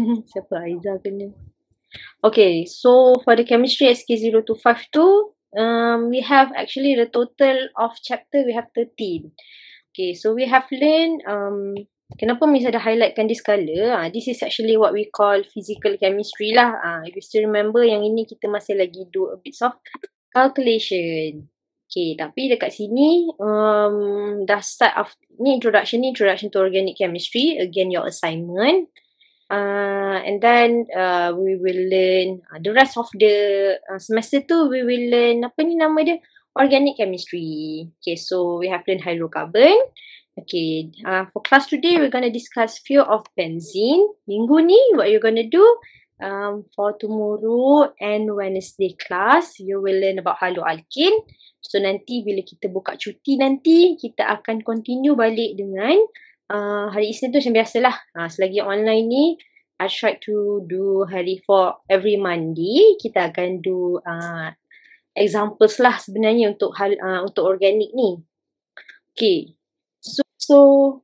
Siapa Aiza kena? Okay, so for the chemistry SK0252, we have actually the total of chapter we have 13. Okay, so we have learned, kenapa Miss ada highlightkan this colour? This is actually what we call physical chemistry lah. If you still remember, yang ini kita masih lagi do a bit of calculation. Okay, tapi dekat sini, dah start of, ni introduction to organic chemistry. Again, your assignment. And then we will learn the rest of the semester tu we will learn apa ni nama dia, organic chemistry. Okay, so we have learned hydrocarbon. Okay, for class today we're gonna discuss few of benzene. Minggu ni what you're gonna do, for tomorrow and Wednesday class you will learn about haloalkane. So nanti bila kita buka cuti nanti kita akan continue balik dengan hari Isnin tu macam biasalah. Selagi online ni, I try to do for every Monday. Kita akan do examples lah sebenarnya untuk untuk organik ni. Okay. So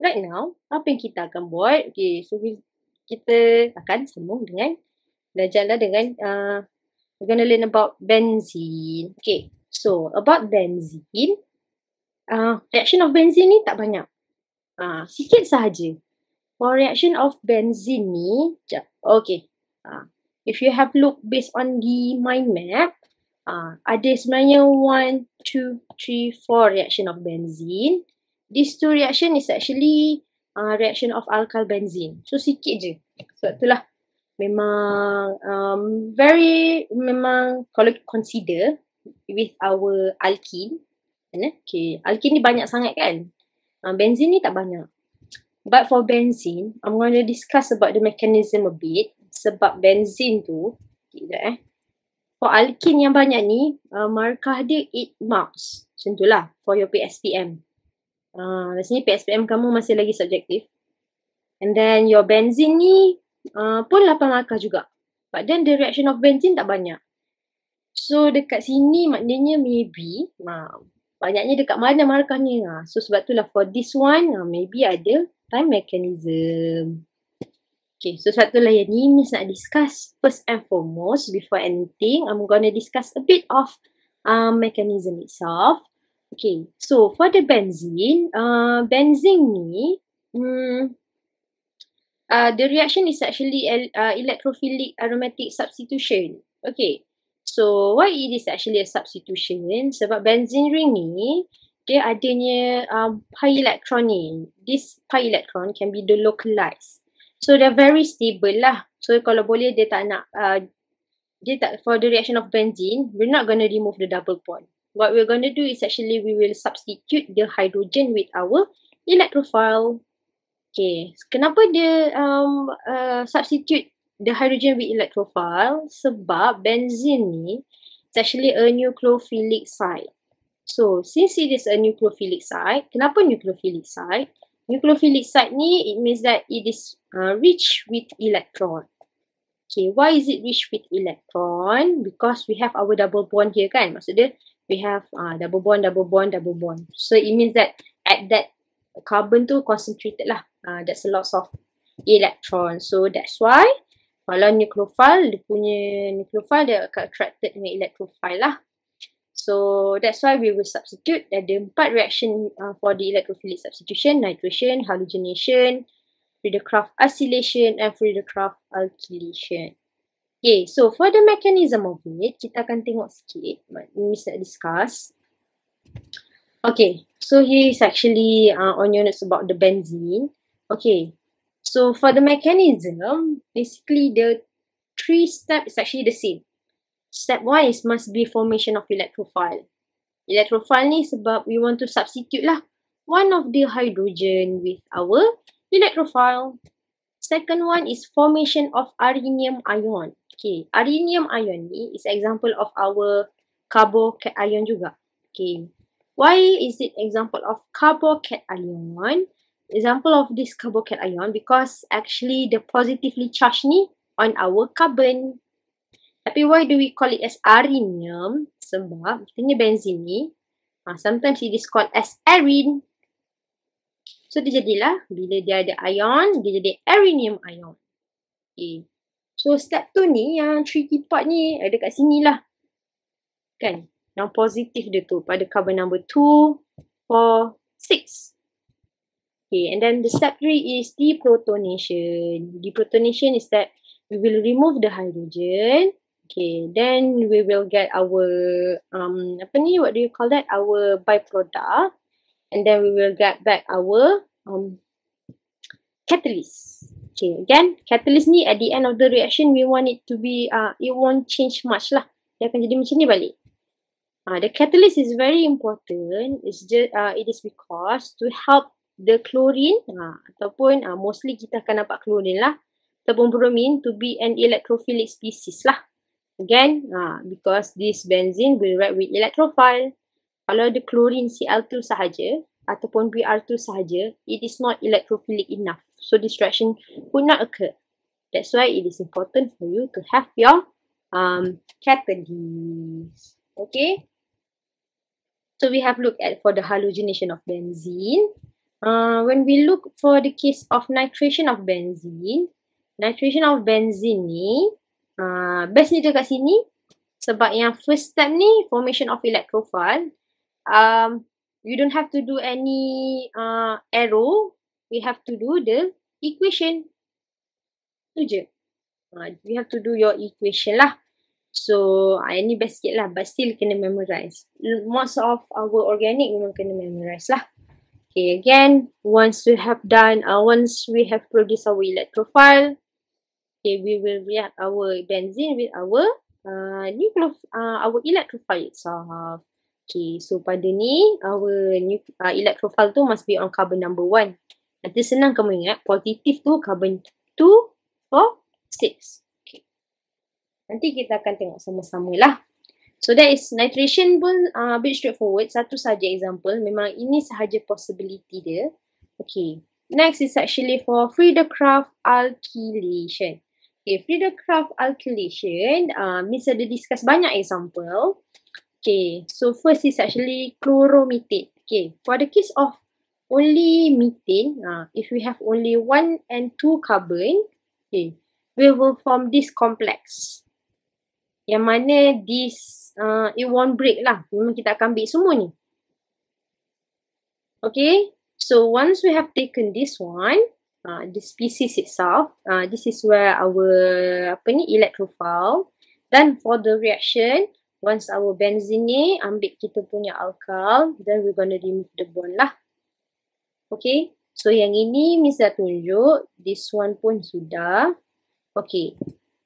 right now, apa yang kita akan buat? Okay, so kita akan sambung dengan belajarlah dengan we're gonna learn about benzene. Okay, so about benzene. Reaction of benzene ni tak banyak. Sikit sahaja. For reaction of benzene ni, okay. If you have looked based on the mind map, ada sebenarnya 1, 2, 3, 4 reaction of benzene. These two reaction is actually reaction of alkyl benzene. So sikit je. Sebab itulah memang memang kalau consider with our alkene. Okay, alkene ni banyak sangat kan. Benzene ni tak banyak. But for benzene, I'm going to discuss about the mechanism a bit. Sebab benzene tu, for alkene yang banyak ni, markah dia 8 marks. Macam tu lah for your PSPM. Rasanya PSPM kamu masih lagi subjektif. And then your benzene ni pun 8 markah juga. But then the reaction of benzene tak banyak. So dekat sini maknanya maybe, banyaknya dekat mana markahnya. So sebab itulah for this one, maybe ada time mechanism. Okay, so sebab itulah yang ni Miss nak discuss first and foremost. Before anything, I'm gonna discuss a bit of mechanism itself. Okay, so for the benzene, benzene ni, the reaction is actually electrophilic aromatic substitution. Okay. So, why it is actually a substitution? Sebab benzene ring ni, dia adanya pi electron ni. This pi electron can be delocalized. So, they're very stable lah. So, kalau boleh dia tak nak, for the reaction of benzene, we're not going to remove the double bond. What we're going to do is actually we will substitute the hydrogen with our electrophile. Okay, kenapa dia substitute the hydrogen with electrophile? Sebab benzene ni is actually a nucleophilic site. So, since it is a nucleophilic site, kenapa nucleophilic site? Nucleophilic site ni, it means that it is rich with electron. Okay, why is it rich with electron? Because we have our double bond here kan. Maksudnya, we have double bond, double bond, double bond. So, it means that at that carbon tu concentrated lah. That's a lot of electron. So, that's why kalau nucleophile, dia punya nucleophile dia akan attracted dengan electrophile lah. So, that's why we will substitute. Ada 4 reaction for the electrophilic substitution. Nitration, halogenation, Friedel-Crafts acylation, and Friedel-Crafts alkylation. Okay, so for the mechanism of it, kita akan tengok sikit. Miss nak discuss. Okay, so here is actually on your notes about the benzene. Okay, so for the mechanism, basically the 3 steps is actually the same. Step 1 is must be formation of electrophile. Electrophile ni sebab we want to substitute lah one of the hydrogen with our electrophile. Second one is formation of arenium ion. Okay, arenium ion ni is example of our carbocation juga. Okay, why is it example of carbocation? Example of this carbocation because actually the positively charged ni on our carbon. Tapi why do we call it as arenium? Sebab kita ni benzene ni, sometimes it is called as arene. So dia jadilah, bila dia ada ion, dia jadi arenium ion. Okay. So step 2 ni, yang tricky part ni ada kat sini lah. Kan? Yang positif dia tu pada carbon number 2, 4, 6. Okay, and then the step 3 is deprotonation. Deprotonation is that we will remove the hydrogen. Okay, then we will get our, what do you call that? Our byproduct. And then we will get back our catalyst. Okay, again, catalyst ni at the end of the reaction, we want it to be, it won't change much lah. Dia akan jadi macam ni balik. The catalyst is very important. It's just, it is because to help the chlorine, ataupun mostly kita akan nampak chlorine lah, ataupun bromine to be an electrophilic species lah. Again, because this benzene will react with electrophile. Kalau the chlorine Cl2 sahaja, ataupun Br2 sahaja, it is not electrophilic enough. So this reaction would not occur. That's why it is important for you to have your catalyst. Okay. So we have looked at for the halogenation of benzene. When we look for the case of nitration of benzene ni, best ni dekat sini. Sebab yang first step ni, formation of electrophile. You don't have to do any arrow. We have to do the equation. Tu je. You have to do your equation lah. So, ini best sikit lah. But still kena memorize. Most of our organic memang kena memorize lah. Okay, again, once we have produced our electrophile, okay, we will react our benzene with our electrophile itself. Okay, so pada ni, our electrophile tu must be on carbon number 1. Nanti senang kamu ingat, positif tu carbon 2, 4, 6. Okay. Nanti kita akan tengok sama-sama lah. So that is nitration pun a bit straightforward. Satu saja example. Memang ini sahaja possibility dia. Okay. Next is actually for Friedel-Crafts alkylation. Okay, Friedel-Crafts alkylation means ada discuss banyak example. Okay, so first is actually chloromethane. Okay, for the case of only methane, if we have only 1 and 2 carbon, okay, we will form this complex. Yang mana this, it won't break lah. Memang kita akan ambil semua ni. Okay, so once we have taken this one, the species itself, this is where our electrophile. Then for the reaction, once our benzene ni ambil kita punya alkyl, then we're gonna remove the bond lah. Okay, so yang ini Miss dah tunjuk, this one pun sudah. Okay,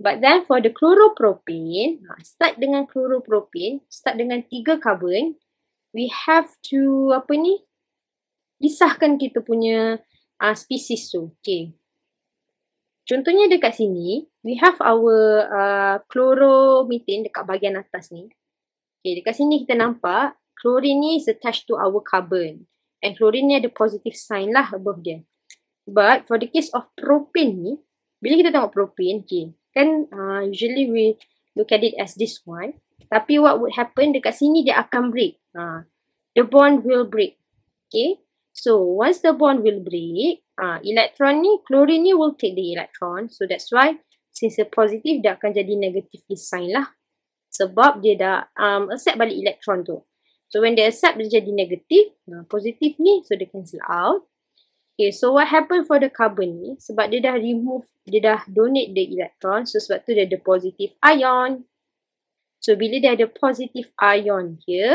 but then for the chloropropane, start dengan chloropropane, start dengan 3 carbon, we have to pisahkan kita punya species tu. Okay. Contohnya dekat sini, we have our chloromethane dekat bahagian atas ni. Okay, dekat sini kita nampak chlorine ni is attached to our carbon. And chlorine ni ada positive sign lah above dia. But for the case of propane ni, bila kita tengok propane, okay, kan usually we look at it as this one. Tapi what would happen dekat sini dia akan break. The bond will break. Okay. So once the bond will break, electron ni, chlorine ni will take the electron. So that's why since the positive dia akan jadi negatively sign lah. Sebab dia dah accept balik electron tu. So when they accept dia jadi negatif, positif ni, so they cancel out. Okay, so what happen for the carbon ni? Sebab dia dah remove, dia dah donate the electron. So sebab tu dia ada positive ion. So bila dia ada positive ion here,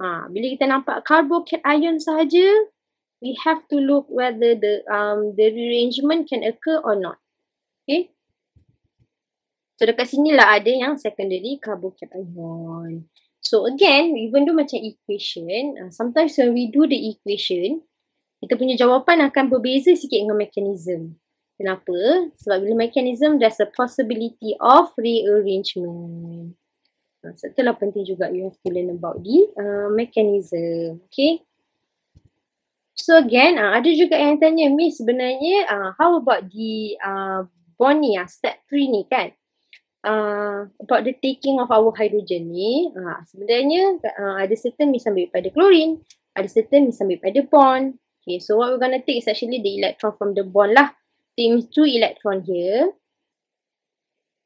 bila kita nampak carbocation ion sahaja, we have to look whether the rearrangement can occur or not. Okay. So dekat sini lah ada yang secondary carbocation ion. So again, even though macam equation, sometimes when we do the equation, kita punya jawapan akan berbeza sikit dengan mechanism. Kenapa? Sebab bila mechanism, there's a possibility of rearrangement. So itulah penting juga you have to learn about the mechanism. Okay. So again, ada juga yang tanya, Miss sebenarnya how about the bond ni, step 3 ni kan? About the taking of our hydrogen ni, sebenarnya ada certain Miss ambil pada chlorine, ada certain Miss ambil pada bond. Okay, so what we're going to take is actually the electron from the bond lah. So it means 2 electron here.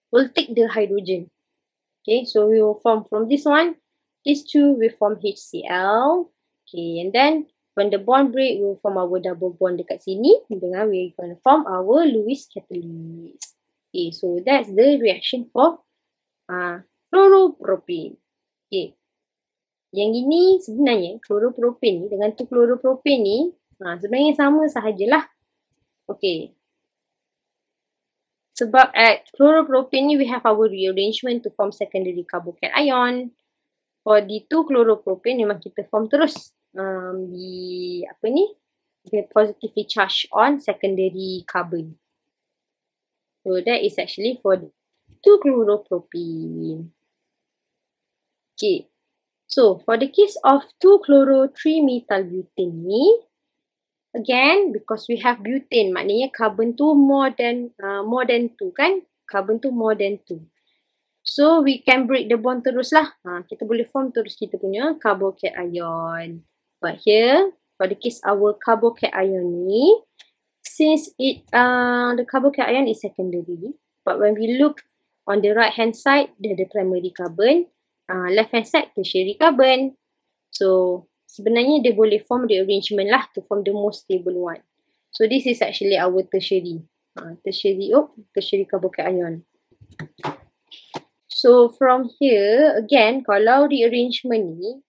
We'll take the hydrogen. Okay, so we will form from this one. These two will form HCl. Okay, and then when the bond break, we'll form our double bond dekat sini. Dengan we're going to form our Lewis catalyst. Okay, so that's the reaction for chloropropane. Okay. Yang ini sebenarnya chloropropane ni dengan tu chloropropane ni sebenarnya sama sahajalah. Okay. Sebab at chloropropane ni we have our rearrangement to form secondary carbocation. For the 2-chloropropane memang kita form terus the positively charged on secondary carbon. So that is actually for the 2-chloropropane. Okay. So for the case of 2-chloro-3-methyl-butane ni, again, because we have butane, maknanya carbon tu more than 2 kan? Carbon tu more than 2. So we can break the bond terus lah. Kita boleh form terus kita punya carbocation. But here, for the case our carbocation ni, since the carbocation is secondary, but when we look on the right hand side, dia ada primary carbon, left hand side tertiary carbon. So sebenarnya dia boleh form the arrangement lah to form the most stable one. So this is actually our tertiary. Tertiary carbocation. So from here, again, kalau rearrangement ni,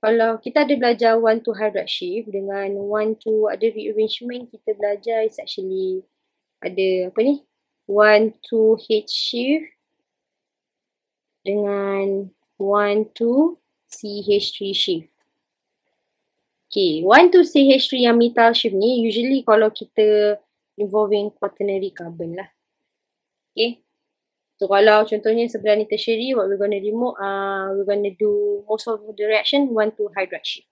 kalau kita ada belajar 1-2 hydride shift dengan 1-2 ada rearrangement, kita belajar is actually ada 1-2 H shift dengan 1-2 CH3 shift. Okay, 1-2 CH3 yang methyl shift ni usually kalau kita involving quaternary carbon lah. Okay. So kalau contohnya sebelah ni tertiary, what we're going to remove, we're going to do most of the reaction 1-2 hydride shift.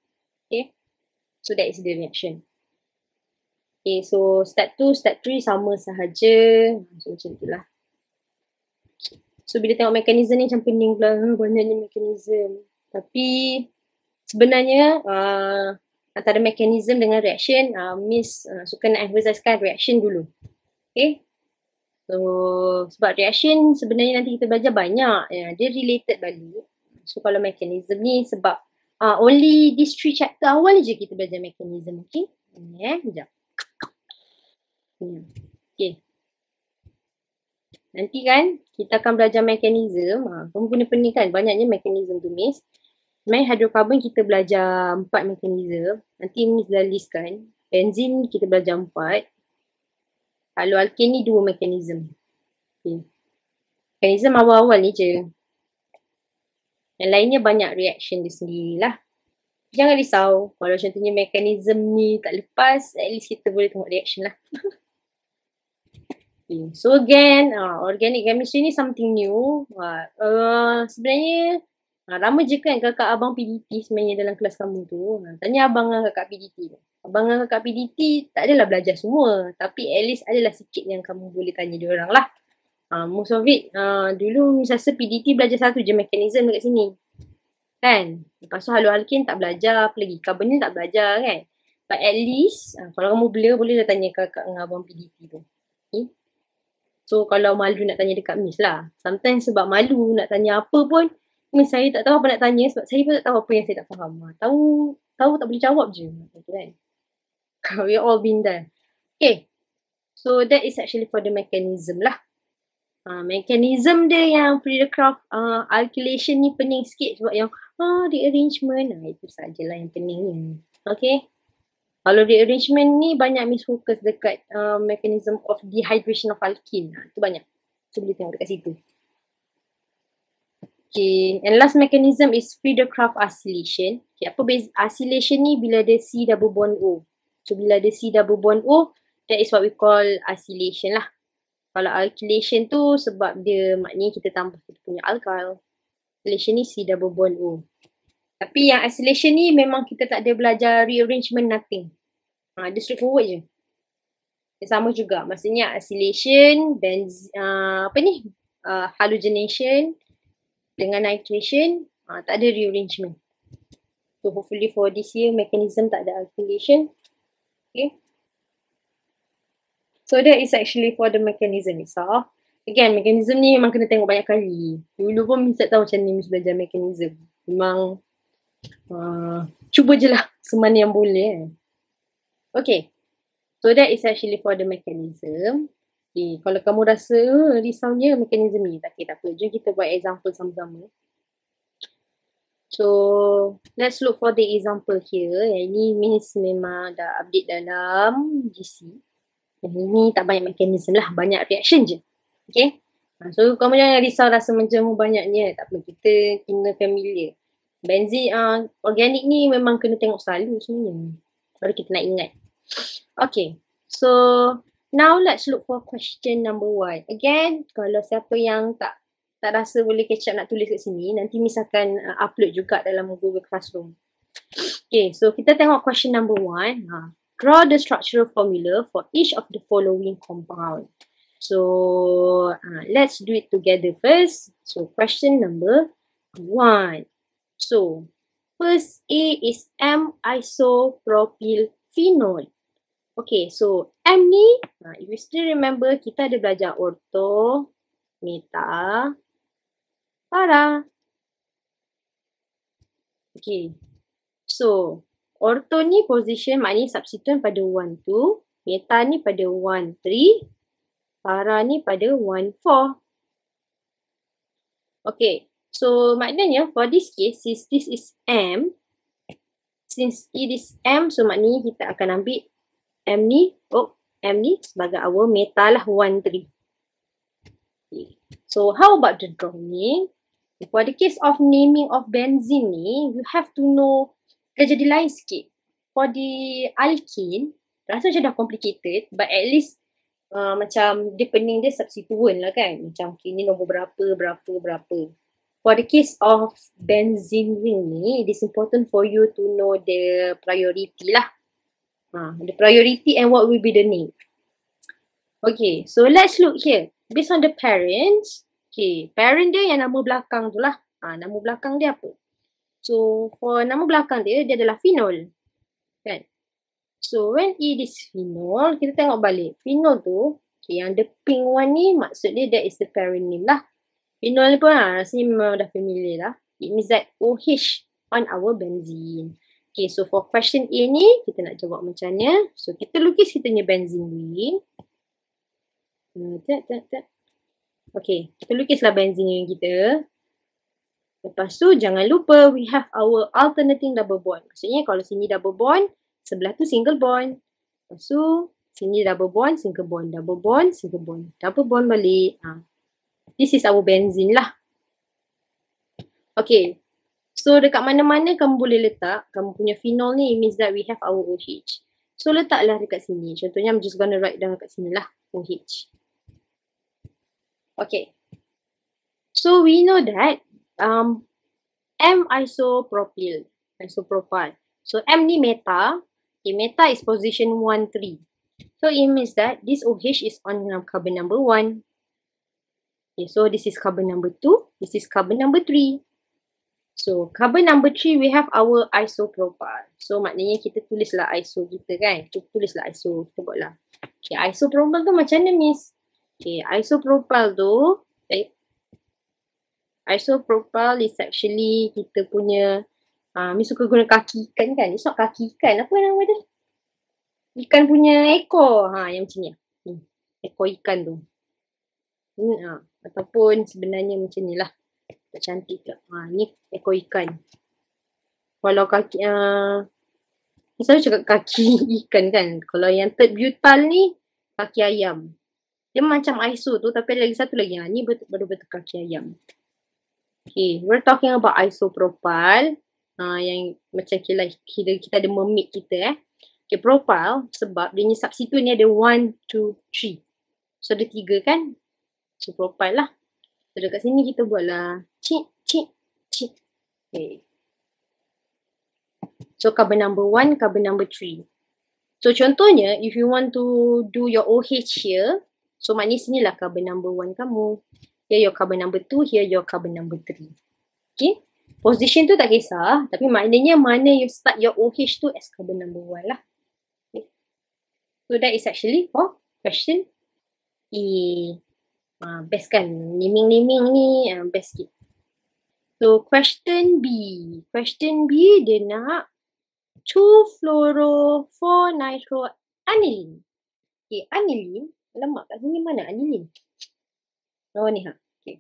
Okay. So that is the reaction. Okay, so step 2, step 3 sama sahaja. So macam itulah. So bila tengok mekanisme ni macam pening pula, banyaknya mekanisme. Tapi sebenarnya antara mekanisme dengan reaction, Miss suka nak emphasizekan reaction dulu. Okay. So sebab reaction sebenarnya nanti kita belajar banyak, dia related balik. So kalau mekanisme ni sebab only these 3 chapter awal je kita belajar mekanisme. Okay. Sekejap. Okay. Nanti kan kita akan belajar mekanisme. Kamu guna pening kan banyaknya mekanisme tu Miss. Sebenarnya hidrokarbon kita belajar 4 mekanisme. Nanti Miss dah listkan. Benzene kita belajar 4. Kalau alkane ni 2 mekanisme. Okay. Mekanisme awal-awal ni je. Yang lainnya banyak reaction dia sendirilah. Jangan risau. Kalau contohnya mekanisme ni tak lepas, at least kita boleh tengok reaction lah. Okay. So again, organic chemistry ni something new. Sebenarnya lama je kan kakak abang PDT sebenarnya dalam kelas kamu tu. Tanya abang dengan kakak PDT tu. Abang dengan kakak PDT tak adalah belajar semua. Tapi at least adalah sikit yang kamu boleh tanya diorang lah. Most of it, dulu Miss rasa PDT belajar satu je mekanisme dekat sini. Kan? Lepas tu haloalkane tak belajar, apa lagi? Carbon ni tak belajar kan? But at least, kalau kamu boleh dah tanya kakak dengan abang PDT tu. Okay? So kalau malu nak tanya dekat Miss lah. Sometimes sebab malu nak tanya apa pun, Miss saya tak tahu apa nak tanya sebab saya pun tak tahu apa yang saya tak faham. Tahu tak boleh jawab je. Okay, kan? We all been there. Okay. So that is actually for the mechanism lah. Mechanism dia yang Friedel-Crafts alkylation ni pening sikit sebab yang rearrangement. Itu sajalah yang pening ni. Okay. Kalau rearrangement ni banyak Miss focus dekat mechanism of dehydration of alkene. Itu banyak. So boleh tengok dekat situ. Okay. And last mechanism is Friedel-Crafts acylation. Okay. Apa beza acylation ni bila ada C double bond O. So bila ada C double bond O, that is what we call acylation lah. Kalau alkylation tu sebab dia maknanya kita tambah kita punya alkyl. Acylation ni C double bond O. Tapi yang acylation ni memang kita tak ada belajar rearrangement nothing. Dia straightforward je. Dia sama juga. Maksudnya acylation, halogenation dengan nitration, tak ada rearrangement. So hopefully for this year mechanism tak ada alkylation. Okay. So that is actually for the mechanism itself. Again, mechanism ni memang kena tengok banyak kali. Dulu pun Miss tak tahu macam ni Miss belajar mechanism. Memang cuba je lah semana yang boleh. Okay. So that is actually for the mechanism. Okay. Kalau kamu rasa risaunya mechanism ni, tak apa. Jom kita buat example sama-sama. So, let's look for the example here. Yang ini Miss memang dah update dalam GC. Yang ini tak banyak mechanism lah, banyak reaction je. Okay. So, kamu jangan risau rasa macam banyaknya. Tak apa, kita kena familiar. Benzene organik ni memang kena tengok selalu sebenarnya. Baru kita nak ingat. Okay. So, now let's look for question number 1. Again, kalau siapa yang tak rasa boleh catch up nak tulis kat sini, nanti Miss akan upload juga dalam Google Classroom. Okay, so kita tengok question number 1. Draw the structural formula for each of the following compound. So, let's do it together first. So, question number 1. So, first A is M-isopropylphenol. Okay, so M ni, if you still remember, kita ada belajar ortho, meta, para. Okay, so ortho ni position maknanya substituent pada 1, 2, meta ni pada 1, 3, para ni pada 1, 4. Okay, so maknanya for this case, since this is M, since it is M, so maknanya kita akan ambil M ni sebagai our meta lah 1, 3. Okay. So how about the drawing? For the case of naming of benzene ni, you have to know dia jadi lain sikit. For the alkene, rasa macam dah complicated, but at least macam dia pening dia substituent lah kan. Macam ni nombor berapa. For the case of benzene ring ni, it is important for you to know the priority lah. The priority and what will be the name. Okay, so let's look here. Based on the parents, okay, parent dia yang nama belakang tu lah. Nama belakang dia apa? So, for nama belakang dia adalah phenol. Kan? So, when it is phenol, kita tengok balik. Phenol tu, okay, yang the pink one ni, maksudnya that is the parent name lah. Phenol ni pun rasanya memang dah familiar lah. It means that OH on our benzene. Okay, so for question A ni, kita nak jawab macam mana. So, kita lukis kita punya benzene ring. Okay, kita lukislah benzene ring kita. Lepas tu, jangan lupa we have our alternating double bond. Maksudnya, kalau sini double bond, sebelah tu single bond. Lepas tu, sini double bond, single bond. Double bond, single bond. Double bond balik. This is our benzene lah. Okay. So, dekat mana-mana kamu boleh letak, kamu punya phenol ni, it means that we have our OH. So, letaklah dekat sini. Contohnya, I'm just gonna write down dekat sini lah, OH. Okay. So, we know that M-isopropyl. So, M ni meta. Okay, meta is position 1, 3. So, it means that this OH is on carbon number 1. Okay, so this is carbon number 2. This is carbon number 3. So, carbon number 3, we have our isopropyl. So, maknanya kita tulislah iso kita kan. Kita tulislah iso. Kita buatlah. Okay, isopropyl tu macam mana, Miss? Okay, isopropyl tu, isopropyl is actually kita punya, Miss suka guna kaki ikan kan? It's not kaki ikan. Apa nama dia? Ikan punya ekor. Yang macam ni. Ekor ikan tu. Ataupun sebenarnya macam ni lah. Tak cantik ke. Ni ekor ikan. Kalau kaki, misalnya cakap kaki ikan kan. Kalau yang third butyl ni, kaki ayam. Dia macam iso tu, tapi ada lagi satu lagi. Ni betul-betul kaki ayam. Okay, we're talking about isopropyl. Yang macam kita ada mermaid kita Okay, propyl sebab dia ni substitute ni ada 1, 2, 3. So ada 3 kan? So propyl lah. So dekat sini kita buatlah cik. Okay. So carbon number 1, carbon number 3. So contohnya, if you want to do your OH here, so maknanya sinilah carbon number 1 kamu. Here your carbon number 2, here your carbon number 3. Okay. Position tu tak kisah, tapi maknanya mana you start your OH tu as carbon number 1 lah. Okay. So that is actually for question E. Best kan? Naming ni best sikit. So question B. Question B dia nak 2-fluoro-4-nitroaniline. Okay, aniline. Alamak, kat sini mana aniline? Oh ni Okay.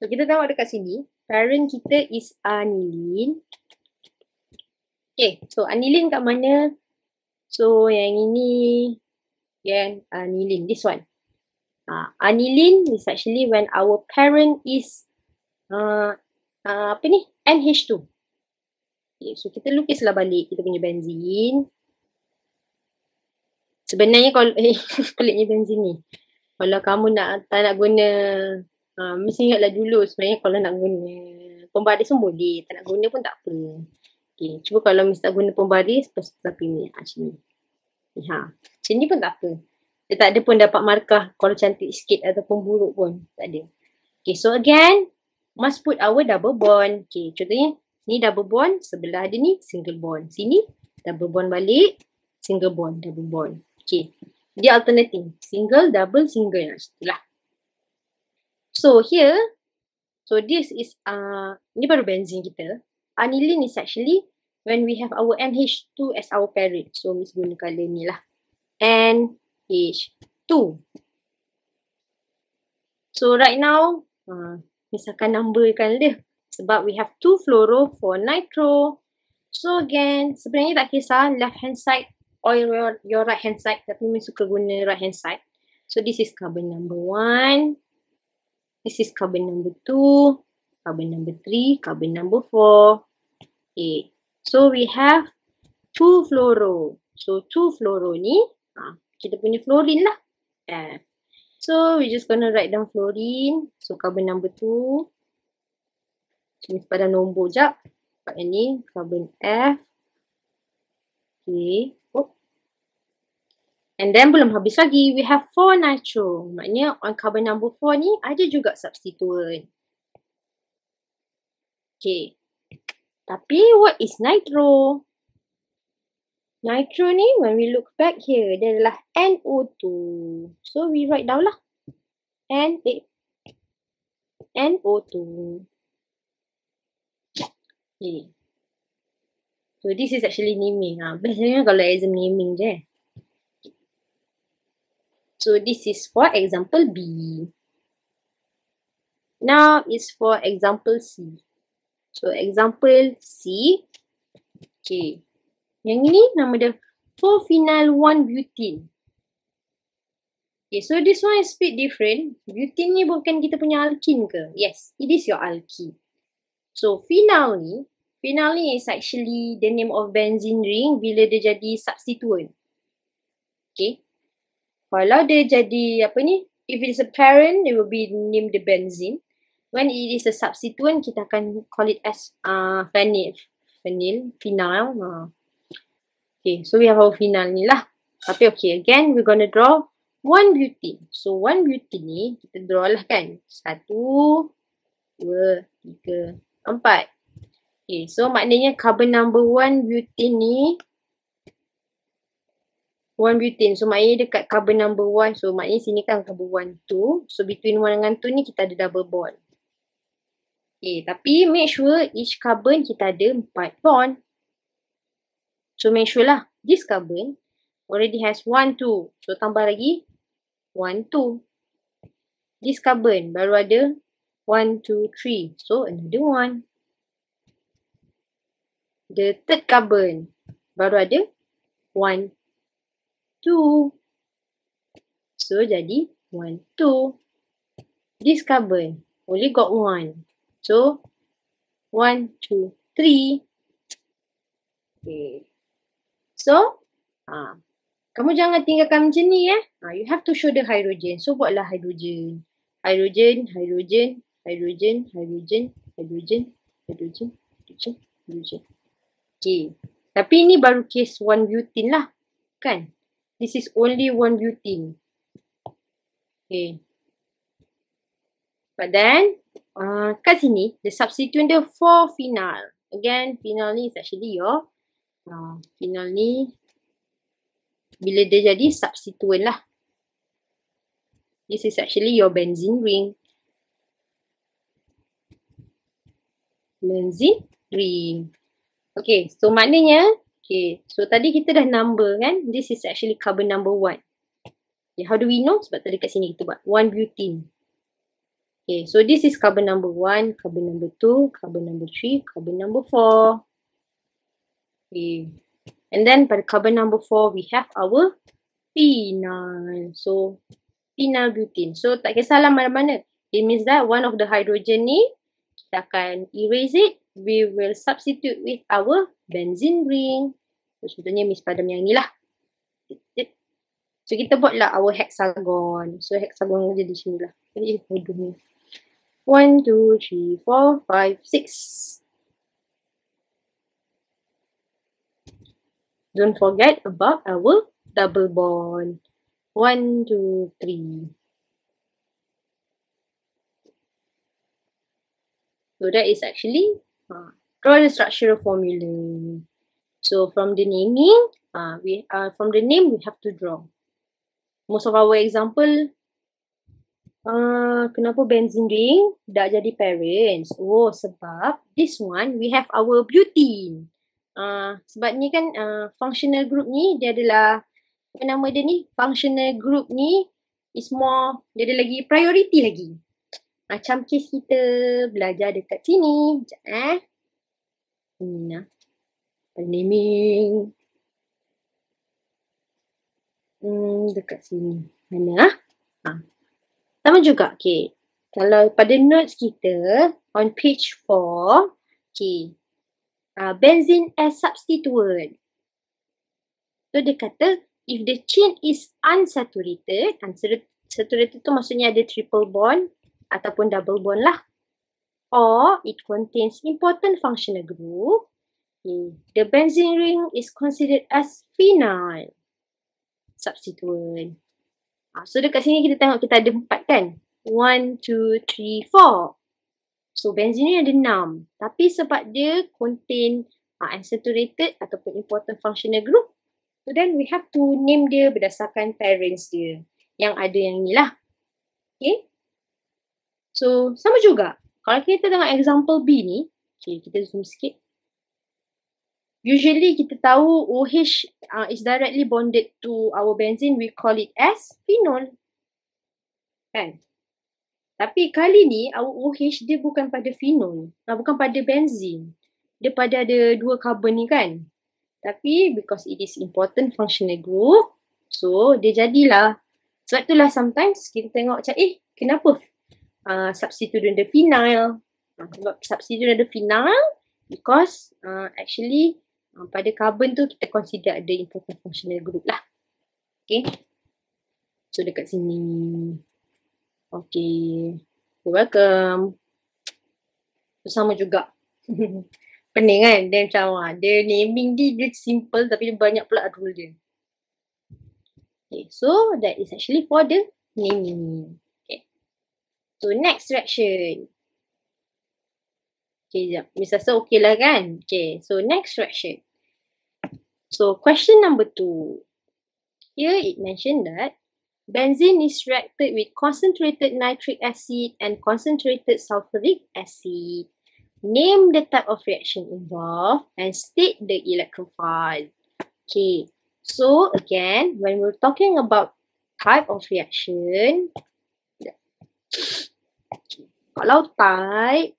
So kita tengok dekat sini. Parent kita is aniline. Okay, so aniline kat mana? So yang ini, yang aniline, this one. Aniline is actually when our parent is NH2. Okay, so kita lukislah balik kita punya benzene. Sebenarnya kalau peliknya benzene ni. Kalau kamu tak nak guna, mesti ingatlah dulu sebenarnya kalau nak guna pembaris pun boleh. Tak nak guna pun tak apa. Okay, cuba kalau mesti tak guna pembaris, lepas tapi ni macam ni. Macam ni pun tak apa. Dia tak ada pun dapat markah kalau cantik sikit ataupun buruk pun. Tak ada. Okay, so again, must put our double bond. Okay, contohnya, ni double bond, sebelah ada ni single bond. Sini, double bond balik, single bond, double bond. Okay, dia alternating. Single, double, single. Itulah. So here, so this is, ni baru benzene kita. Aniline is actually when we have our NH2 as our parent. So, Miss guna colour ni lah. NH2. So, right now, Miss akan numberkan dia. Sebab we have 2-fluoro, 4-nitro. So, again, sebenarnya tak kisah left hand side or your right hand side. Tapi Miss suka guna right hand side. So, this is carbon number 1. This is carbon number 2. Carbon number 3. Carbon number 4. Okay. So, we have 2-fluoro. So, 2-fluoro ni, kita punya fluorine lah. So, we're just gonna write down fluorine. So, carbon number 2. So, pada nombor jap. Kat ini, carbon F. Okay. And then, belum habis lagi. We have 4-nitro. Maknanya, on carbon number 4 ni, ada juga substituent. Okay. Tapi, what is nitro? Nitro ni, when we look back here, dia adalah NO2. So, we write down lah. NO2. Okay. So, this is actually naming. Biasanya kalau exam naming je. So, this is for example B. Now, it's for example C. So, example C. Okay. Yang ini nama dia 4-phenyl-1-butene. Okay, so this one is a bit different. Butene ni bukan kita punya alkene ke? Yes, it is your alkene. So, phenyl ni is actually the name of benzene ring bila dia jadi substituent. Okay. Kalau dia jadi if it is a parent, it will be named the benzene. When it is a substituent, kita akan call it as phenyl. Okay, so we have our phenyl ni lah. Tapi okay, again, we're gonna draw 1-butene. So, 1-butene ni, kita draw lah kan. 1, 2, 3, 4. Okay, so maknanya carbon number 1-butene ni, 1-butene. So, maknanya dekat carbon number 1. So, maknanya sini kan carbon 1, 2. So, between 1 dengan 2 ni, kita ada double bond. Okay, tapi make sure each carbon kita ada 4 bond. So, make sure lah, this carbon already has 1, 2. So, tambah lagi 1, 2. This carbon baru ada 1, 2, 3. So, another 1. The third carbon baru ada 1, 2. So, jadi 1, 2. This carbon only got 1. So, 1, 2, 3. Okay. So, kamu jangan tinggalkan macam ni you have to show the hydrogen. So, buatlah hydrogen. Hydrogen, hydrogen, hydrogen, hydrogen, hydrogen, hydrogen, hydrogen, hydrogen. Okay. Tapi ini baru case 1-butene lah. Kan? This is only 1-butene. Okay. But then, kat sini, the substituent dia for phenyl. Again, phenyl ni is actually your, phenyl ni, bila dia jadi substituent lah. This is actually your benzene ring. Benzene ring. Okay, so maknanya, okay, so tadi kita dah number kan, this is actually carbon number 1. Okay, how do we know? Sebab tadi kat sini kita buat 1 butene. Okay, so this is carbon number 1, carbon number 2, carbon number 3, carbon number 4. Okay, and then pada carbon number 4, we have our phenyl. So, phenyl butene. So, tak kisahlah mana-mana. It means that one of the hydrogen ni, kita akan erase it. We will substitute with our benzene ring. So, contohnya Miss Padam yang ni lah. So, kita buatlah our hexagon. So, hexagon dia di sini lah. Jadi, bodoh ni. 1, 2, 3, 4, 5, 6. Don't forget about our double bond. 1, 2, 3. So that is actually draw the structural formula. So from the naming, from the name we have to draw. Most of our example, kenapa benzene ring tak jadi parents? Oh, sebab this one we have our butene. Sebab ni kan functional group ni dia adalah, apa nama dia ni? Functional group ni is more, dia ada lagi priority lagi. Macam kes kita belajar dekat sini. Sekejap Ini lah. Naming. Dekat sini. Mana? Sama juga. Okay. Kalau pada notes kita, on page 4, okay. Benzene as substituent. So dia kata, if the chain is unsaturated, unsaturated tu maksudnya ada triple bond, ataupun double bond lah. Or it contains important functional group. Okay. The benzene ring is considered as phenyl substituent. So dekat sini kita tengok kita ada 4 kan. 1, 2, 3, 4. So benzene ni ada 6. Tapi sebab dia contain unsaturated ataupun important functional group, so then we have to name dia berdasarkan parents dia. Yang ada yang ni lah. Okay. So, sama juga. Kalau kita tengok example B ni, okay, kita zoom sikit. Usually kita tahu OH is directly bonded to our benzene, we call it as phenol. Kan? Tapi kali ni, our OH dia bukan pada phenol, bukan pada benzene. Dia pada ada 2 carbon ni kan. Tapi because it is important functional group, so dia jadilah. Sebab itulah sometimes kita tengok macam, kenapa substituent ada phenyl? Sebab substituent ada phenyl because actually pada carbon tu kita consider ada important functional group lah. Okay. So dekat sini. Okay. You're welcome. So, sama juga. Pening kan? Dia macam dia naming dia simple tapi dia banyak pula rule dia. Okay. So that is actually for the naming. So, next reaction. Okay, sekejap. Miss rasa okay lah kan? Okay, so next reaction. So, question number 2. Here it mentioned that benzene is reacted with concentrated nitric acid and concentrated sulfuric acid. Name the type of reaction involved and state the electrophile. Okay, so again, when we're talking about type of reaction, kalau type,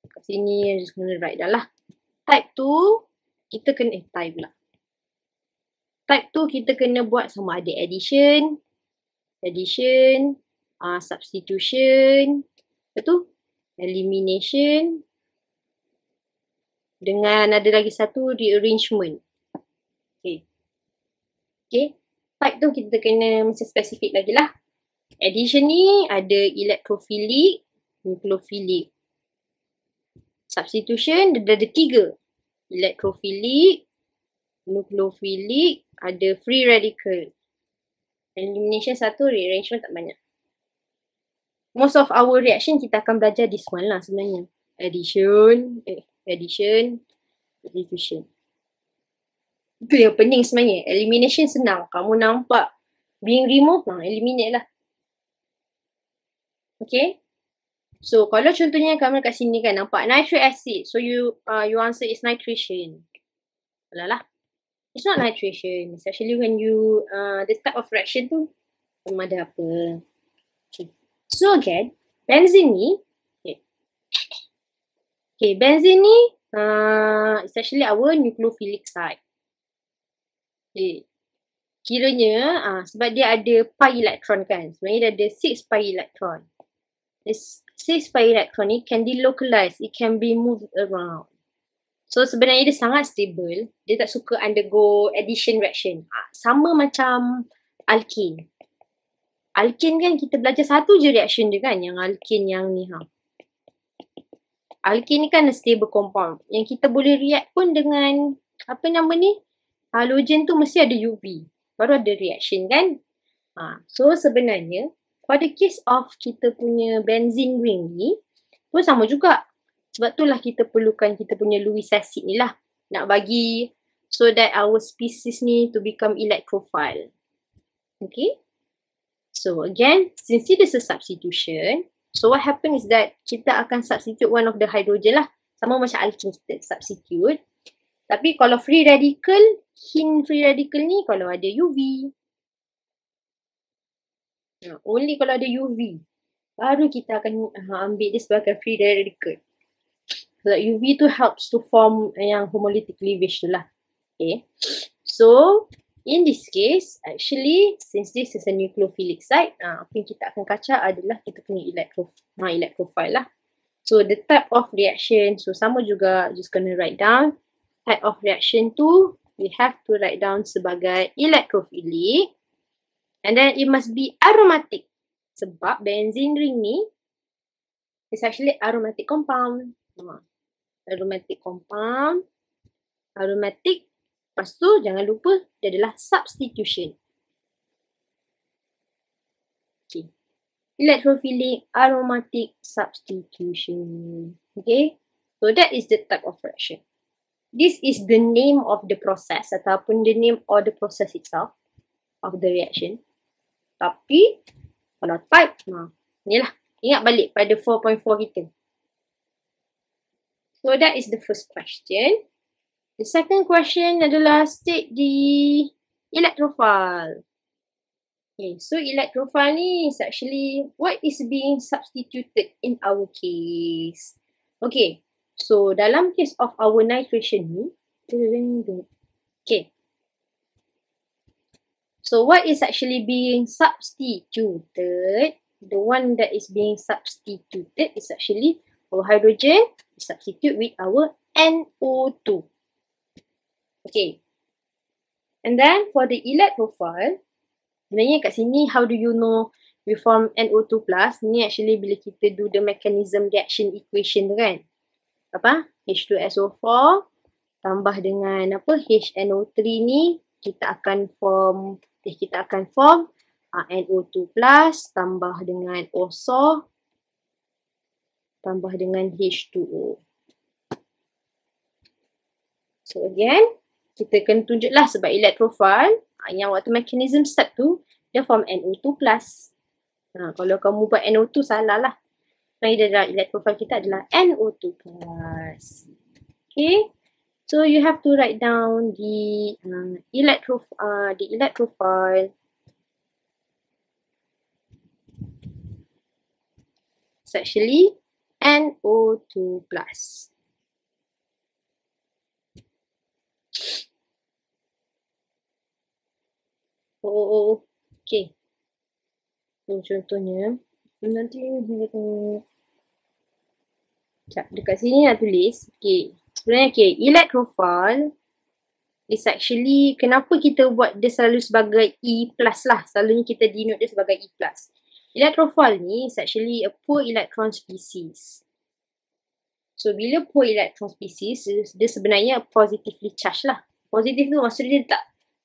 kat sini I'm just gonna write dah lah. Type tu, kita kena, type lah. Type tu kita kena buat sama ada addition, substitution, betul? Elimination, dengan ada lagi satu rearrangement. Okay. Okay. Type tu kita kena macam spesifik lagi lah. Addition ni ada electrophilic, nucleophilic. Substitution ada 3. Electrophilic, nucleophilic, ada free radical. Elimination 1, rearrangement tak banyak. most of our reaction kita akan belajar this one lah sebenarnya. Addition, substitution. Itu yang pening sebenarnya. Elimination senang. Kamu nampak being removed, eliminate lah. Okay. So kalau contohnya kamu kat sini kan nampak nitric acid. So you answer is nitration. Alah lah. It's not nitration. It's actually when you the type of reaction tu sama ada apa. Okay. So again, benzene ni benzene ni it's actually our nucleophilic site. Okay. Kiranya sebab dia ada pi electron kan. Sebenarnya dia ada 6 pi electron. This 6 pi electron ni can delocalize. It can be moved around. So sebenarnya dia sangat stable. Dia tak suka undergo addition reaction. Sama macam alkane. Alkane kan kita belajar satu je reaction dia kan. Yang alkane yang ni Alkane ni kan a stable compound. Yang kita boleh react pun dengan apa nama ni? Halogen tu mesti ada UV. Baru ada reaction kan. So sebenarnya pada case of kita punya benzene ring ni pun sama juga. Sebab itulah kita perlukan kita punya Lewis acid ni lah. Nak bagi so that our species ni to become electrophile. Okay. So again, since it is a substitution, so what happens is that kita akan substitute one of the hydrogen lah. Sama macam alkene kita substitute. Tapi kalau free radical, hint free radical ni kalau ada UV. Only kalau ada UV. Baru kita akan ambil dia sebagai free radical. So UV tu helps to form yang homolytic cleavage tu lah. Okay. So in this case, actually since this is a nucleophilic site, apa yang kita akan kacau adalah kita punya electrophile lah. So the type of reaction, so sama juga, just gonna write down. Type of reaction tu, we have to write down sebagai electrophilic. And then it must be aromatic. Sebab benzene ring ni is actually aromatic compound. Aromatic compound. Aromatic. Lepas tu jangan lupa dia adalah substitution. Okay. Electrophilic aromatic substitution. Okay. So that is the type of reaction. This is the name of the process ataupun the name of the process itself of the reaction. Tapi kalau type, ni lah. Ingat balik pada 4.4 kita. So that is the first question. The second question adalah state the electrophile. Okay, so electrophile ni is actually what is being substituted in our case. Okay. So, dalam case of our nitration ni, okay. So, what is actually being substituted? The one that is being substituted is actually our hydrogen substitute with our NO2. Okay. And then, for the electrophile, sebenarnya kat sini, how do you know we form NO2+? Ni actually bila kita do the mechanism reaction equation tu kan. Apa? H2SO4 tambah dengan apa? HNO3 ni kita akan form NO2+ tambah dengan OSO tambah dengan H2O. So again, kita kena tunjuklah sebab electrophile yang waktu mechanism step tu dia form NO2+. Kalau kamu buat NO2 salah lah. Dia adalah electrophile kita adalah NO2+. Okay. So you have to write down the electrophile. It's actually NO2+. Okay. So contohnya nanti dekat sini nak tulis. Okay. Sebenarnya electrophile is actually kenapa kita buat dia selalu sebagai E+ lah. Selalunya kita denote dia sebagai E+. Electrophile ni is actually a poor electron species. So bila poor electron species, dia sebenarnya positively charged lah. Positif tu maksudnya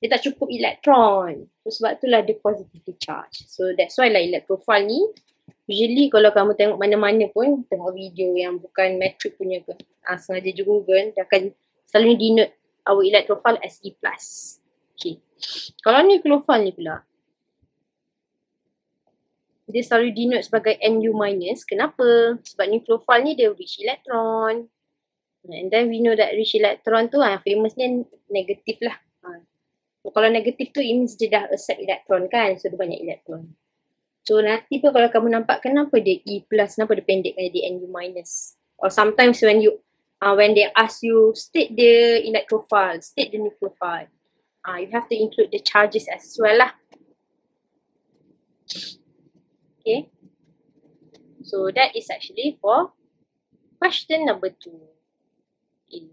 dia tak cukup elektron. So sebab itulah dia positively charged. So that's why lah electrophile ni Usually kalau kamu tengok mana-mana pun, tengok video yang bukan metric punya ke, sengaja je Google, dia akan selalu denote our electrophile as E+. Okay. Kalau nucleophile ni pula, dia selalu denote sebagai Nu-. Kenapa? Sebab nucleophile ni dia rich electron. And then we know that rich electron tu famousnya negatif lah. So, kalau negatif tu it means dia dah accept elektron kan. So dia banyak elektron. So nanti pun kalau kamu nampak kenapa dia E+, kenapa dia pendekkan jadi Nu-. Or sometimes when you when they ask you state the electrophile, state the nucleophile, you have to include the charges as well lah. Okay. So that is actually for question number 2. Okay.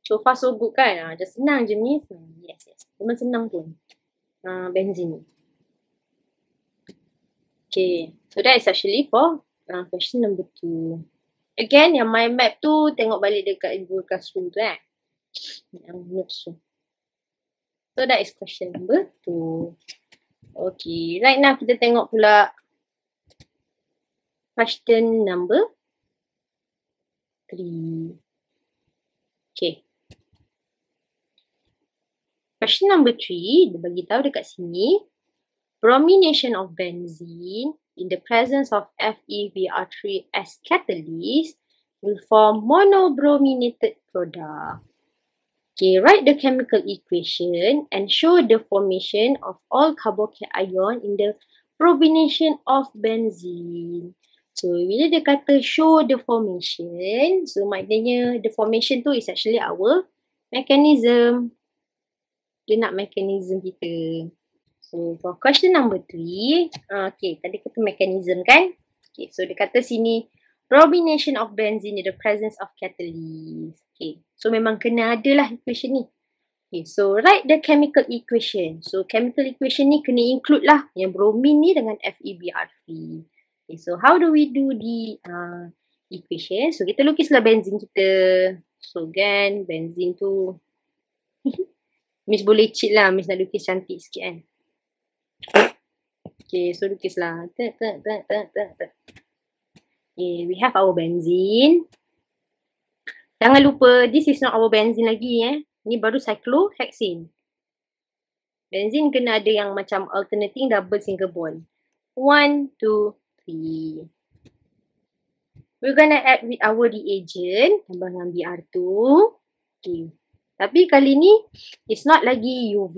So far so good kan? Dah senang je ni. Yes. Memang senang pun. Benzene. Okay. So that is actually for question number 2. Again, yang mind map tu tengok balik dekat Google Classroom tu kan. Yang notes tu. So that is question number 2. Okay. Right now kita tengok pula question number 3. Okay. Question number 3, dia bagi tahu dekat sini, bromination of benzene in the presence of FeBr3 as catalyst will form monobrominated product. Okay, write the chemical equation and show the formation of all carbocation in the bromination of benzene. So, bila dia kata show the formation, so maknanya the formation tu is actually our mechanism. Dia nak mechanism kita. So, for question number 3, okay, tadi kata mechanism kan? Okay, so dia kata sini, bromination of benzene in the presence of catalyst. Okay, so memang kena ada lah equation ni. Okay, so write the chemical equation. So, chemical equation ni kena include lah yang bromin ni dengan FeBr3. Okay, so how do we do the equation? So, kita lukislah benzene kita. So, kan, benzene tu Miss boleh cheat lah. Miss nak lukis cantik sikit kan. Okay, so lukislah. Okay, we have our benzene. Jangan lupa, this is not our benzene lagi Ni baru cyclohexane. Benzene kena ada yang macam alternating double single bond. 1, 2, 3. We're gonna add with our reagent. Tambah dengan Br2. Okay. Tapi kali ni, it's not lagi UV,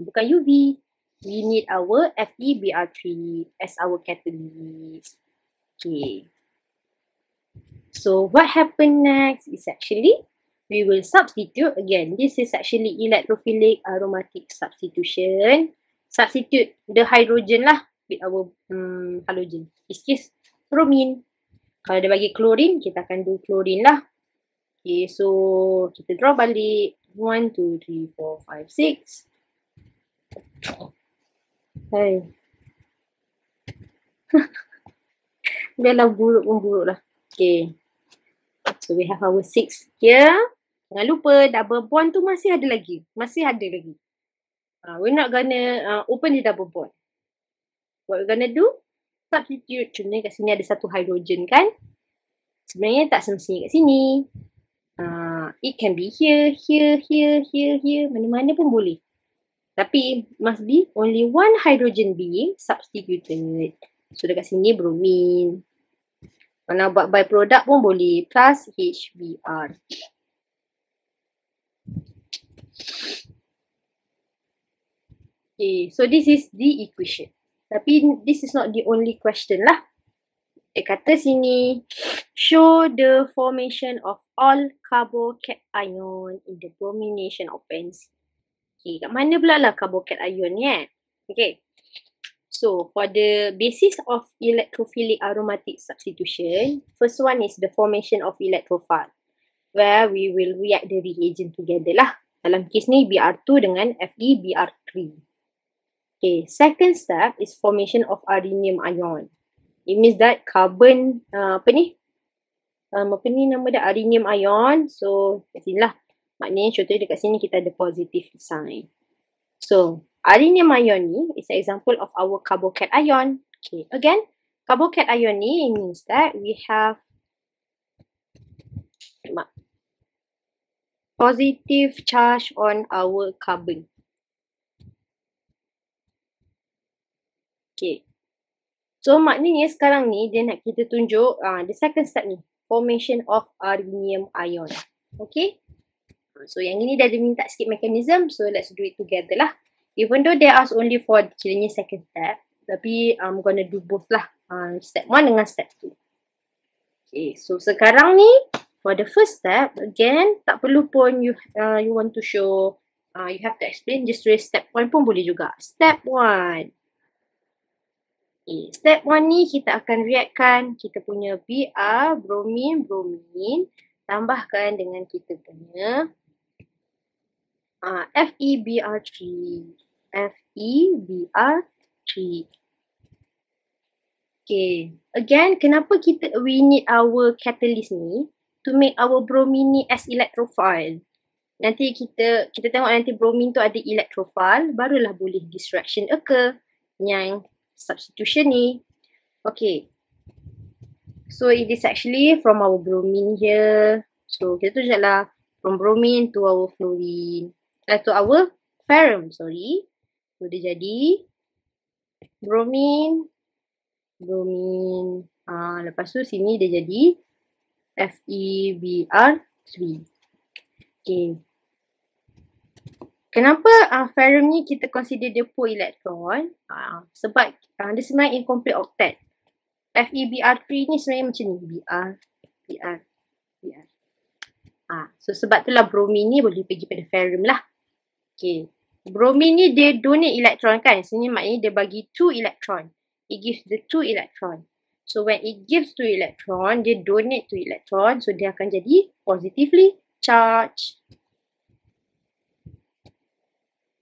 bukan UV. We need our FeBr3 as our catalyst. Okay. So, what happened next is actually, we will substitute, again, this is actually electrophilic aromatic substitution. Substitute the hydrogen lah with our halogen. This is bromine. Kalau dia bagi chlorine, kita akan do chlorine lah. Okay, so kita draw balik. 1, 2, 3, 4, 5, 6. Hai. Biarlah buruk pun buruk lah. Okay. So we have our 6 here. Jangan lupa double bond tu masih ada lagi. We're not gonna open the double bond. What we're gonna do? Substitute. Contohnya kat sini ada satu hydrogen kan. Sebenarnya tak semestinya kat sini. It can be here, mana-mana pun boleh. Tapi must be only one hydrogen being substituted. So dekat sini bromine. Kalau nak buat byproduct pun boleh. Plus HBr. Okay, so this is the equation. Tapi this is not the only question lah. Dia kata sini, show the formation of all carbocation in the bromination of benzene. Okay, kat mana pula lah carbocation ni Okay. So, for the basis of electrophilic aromatic substitution, first one is the formation of electrophile, where we will react the reagent together lah. Dalam kes ni, Br2 dengan FeBr3. Okay, second step is formation of rhenium ion. It means that carbon, apa ni nama dia, rhenium ion. So, kat sini lah. Maknanya contohnya dekat sini kita ada positive sign. So, rhenium ion ni is an example of our carbocation. Okay, again, carbocation ion ni means that we have positive charge on our carbon. Okay. So maknanya sekarang ni dia nak kita tunjuk the second step ni, formation of rhenium ion. Okay. So yang ini dah minta sikit mechanism, so let's do it together lah. Even though they ask only for kiranya second step, tapi I'm gonna do both lah. Step 1 dengan step 2. Okay, so sekarang ni for the first step, again tak perlu pun you want to show, you have to explain, just raise step 1 pun boleh juga. Step 1. Okay, step 1 ni kita akan reactkan kita punya Br, bromin, tambahkan dengan kita punya FeBr3. FeBr3. Okay, again, kenapa we need our catalyst ni to make our bromine ni as electrophile. Nanti kita tengok nanti bromine tu ada electrophile, barulah boleh this reaction occur, yang substitution ni. Okay, so it is actually from our bromine here. So kita tunjuklah from bromine to our fluorine, to our ferrum, sorry. So dia jadi bromine. Lepas tu sini dia jadi FeBr3. Okay. Kenapa ferrum ni kita consider dia poor electron? Sebab dia sebenarnya incomplete octet. FeBr3 ni sebenarnya macam ni. Br. So sebab itulah bromine ni boleh pergi pada ferrum lah. Okay. Bromine ni dia donate electron kan. Sini maknanya dia bagi 2 electron. It gives the 2 electron. So when it gives 2 electron, dia donate 2 electron. So dia akan jadi positively charged.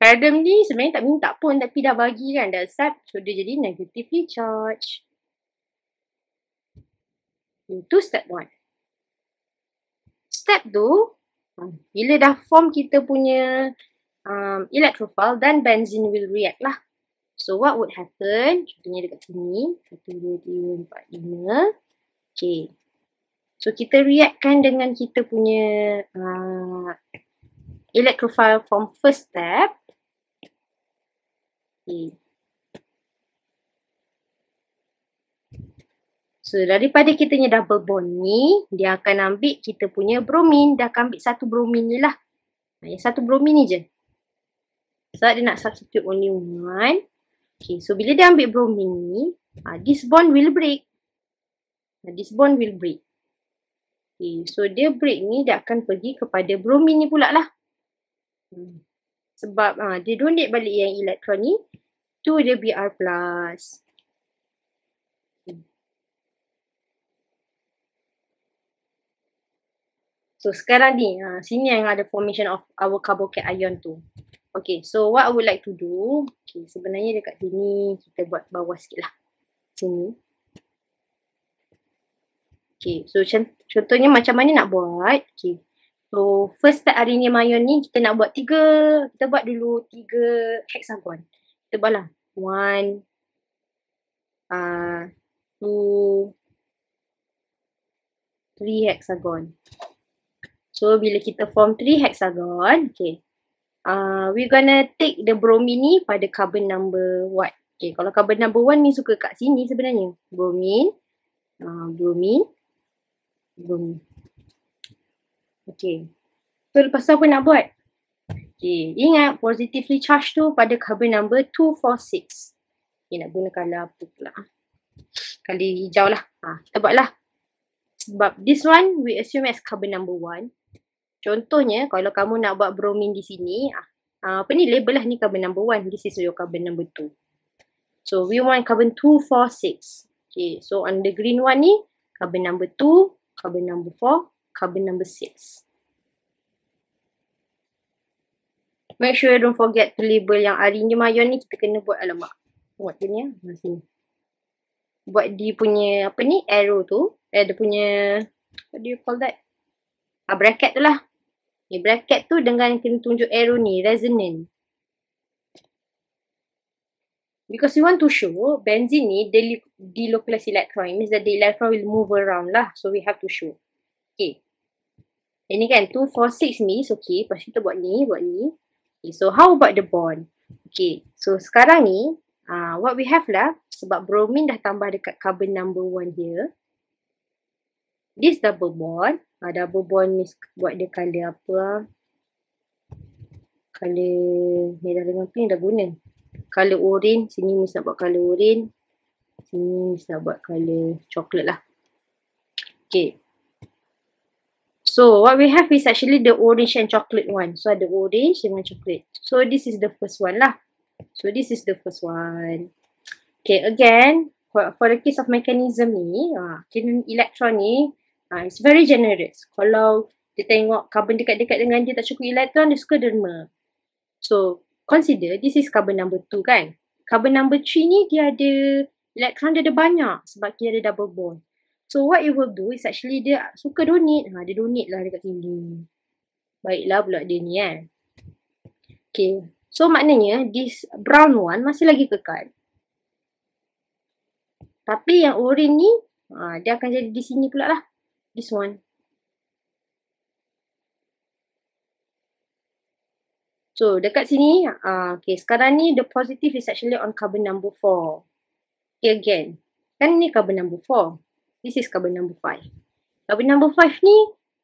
Ferrum ni sebenarnya tak minta pun, tapi dah bagi kan, dah accept. So dia jadi negatively charged. Itu step 1. Step 2, bila dah form kita punya electrophile, dan benzene will react lah. So what would happen? Contohnya dekat sini. 1, 2, 3, 4, 5. Okay. So kita reactkan dengan kita punya electrophile from first step. Okay. So daripada kita punya double bond ni, dia akan ambil kita punya bromine. Dia akan ambil satu bromine ni lah. Yang satu bromine ni je. Sebab dia nak substitute only one. Okay, so bila dia ambil bromine ni, this bond will break. This bond will break. Okay, so dia break ni, dia akan pergi kepada bromine ni pula lah. Sebab dia donate balik yang elektron ni to the Br+. So sekarang ni, sini yang ada formation of our carbocation ion tu. Okay, so what I would like to do, okay, sebenarnya dekat sini kita buat bawah sikit lah. Sini. Okay, so contohnya macam mana nak buat. Okay, so first step rhenium ion ni kita nak buat kita buat dulu 3 hexagon. Kita buatlah 1, 2, 3 hexagon. So bila kita form 3 hexagon, okay. We're gonna take the bromine ni pada carbon number what? Okay, kalau carbon number 1 ni suka kat sini sebenarnya. Bromine. Okay. So lepas tu apa nak buat? Okay, ingat positively charged tu pada carbon number 246. Okay, nak guna color apa pula? Kali hijau lah. Kita buatlah. Sebab this one we assume as carbon number 1. Contohnya, kalau kamu nak buat bromine di sini, apa ni label lah ni carbon number 1. This is your carbon number 2. So, we want carbon 246. Okay, so on the green one ni, carbon number 2, carbon number 4, carbon number 6. Make sure don't forget to label yang rhenium ion ni, kita kena buat, alamak. Buat dia ni sini. Buat dia punya, apa ni, arrow tu. Dia punya, what do you call that? Bracket tu lah. Okay, bracket tu dengan kena tunjuk arrow ni, resonant. Because we want to show benzene ni delocalized electron. It means that the electron will move around lah. So we have to show. Okay. Ini kan 2, 4, 6 ni is okay. Lepas kita buat ni, Okay, so how about the bond? Okay, so sekarang ni what we have lah, sebab bromine dah tambah dekat carbon number 1 here. This double bond ni buat dia color apa? Color merah dengan pink dah guna. Color orange, sini mesti nak buat color orange. Sini mesti nak buat color coklat lah. Okay. So what we have is actually the orange and chocolate one. So ada orange dengan chocolate. So this is the first one lah. So this is the first one. Okay, again, for the case of mechanism ni, electron ni, it's very generous. Kalau dia tengok carbon dekat-dekat dengan dia tak cukup elektron, dia suka derma. So, consider this is carbon number 2 kan. Carbon number 3 ni dia ada elektron, dia ada banyak sebab dia ada double bond. So, what it will do is actually dia suka donate. Dia donate lah dekat sini. Baiklah pula dia ni kan. Okay. So, maknanya this brown one masih lagi kekal. Tapi yang orange ni, dia akan jadi di sini pula lah. This one. So, dekat sini, okay, sekarang ni the positive is actually on carbon number 4. Okay, again. Kan ni carbon number 4. This is carbon number 5. Carbon number 5 ni,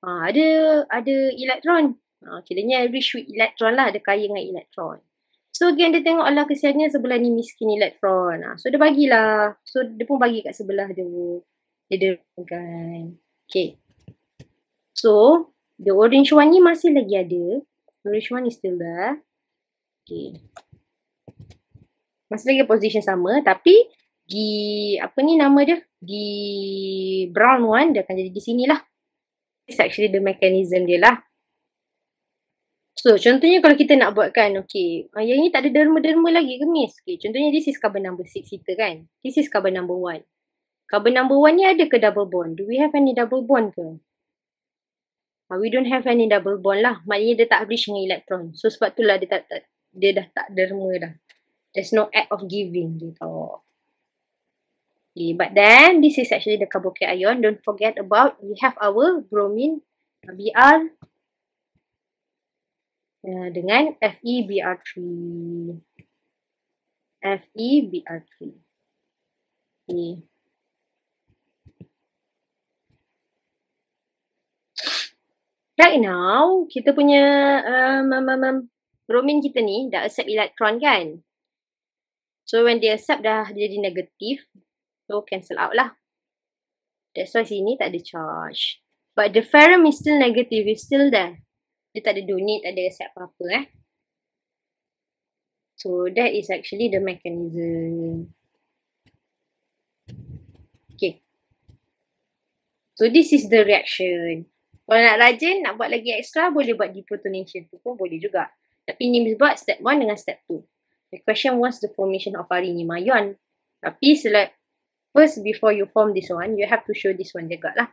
ada elektron. Kiranya rich with elektron lah, ada kaya dengan elektron. So, again, dia tengok Allah kesiannya sebelah ni miskin elektron. So, dia bagilah. So, dia pun bagi kat sebelah dia. Dia kan. Okay. So, the orange one ni masih lagi ada. Orange one is still there. Okay. Masih lagi position sama. Tapi, di, apa ni nama dia? Di brown one, dia akan jadi di sini lah. It's actually the mechanism dia lah. So, contohnya kalau kita nak buatkan, okay, yang ni tak ada derma-derma lagi ke miss? Okay, contohnya this is carbon number 6 kita kan. This is carbon number 1. Carbon number 1 ni ada ke double bond? Do we have any double bond ke? We don't have any double bond lah. Maknanya dia tak bridge dengan elektron. So, sebab itulah dia dah tak derma dah. There's no act of giving gitu. Okay, but then, this is actually the carboxyl ion. Don't forget about, we have our bromine, Br, dengan FeBr3. FeBr3. Okay. Right now, kita punya bromine kita ni dah accept elektron kan? So, when dia accept dah jadi negatif, so cancel out lah. That's why sini tak ada charge. But the ferrum is still negative, is still there. Dia tak ada donate, tak ada accept apa-apa So, that is actually the mechanism. Okay. So, this is the reaction. Kalau nak rajin, nak buat lagi extra, boleh buat deprotonation tu pun boleh juga. Tapi ni buat step 1 dengan step 2. The question was the formation of rhenium ion. Tapi first, before you form this one, you have to show this one juga lah.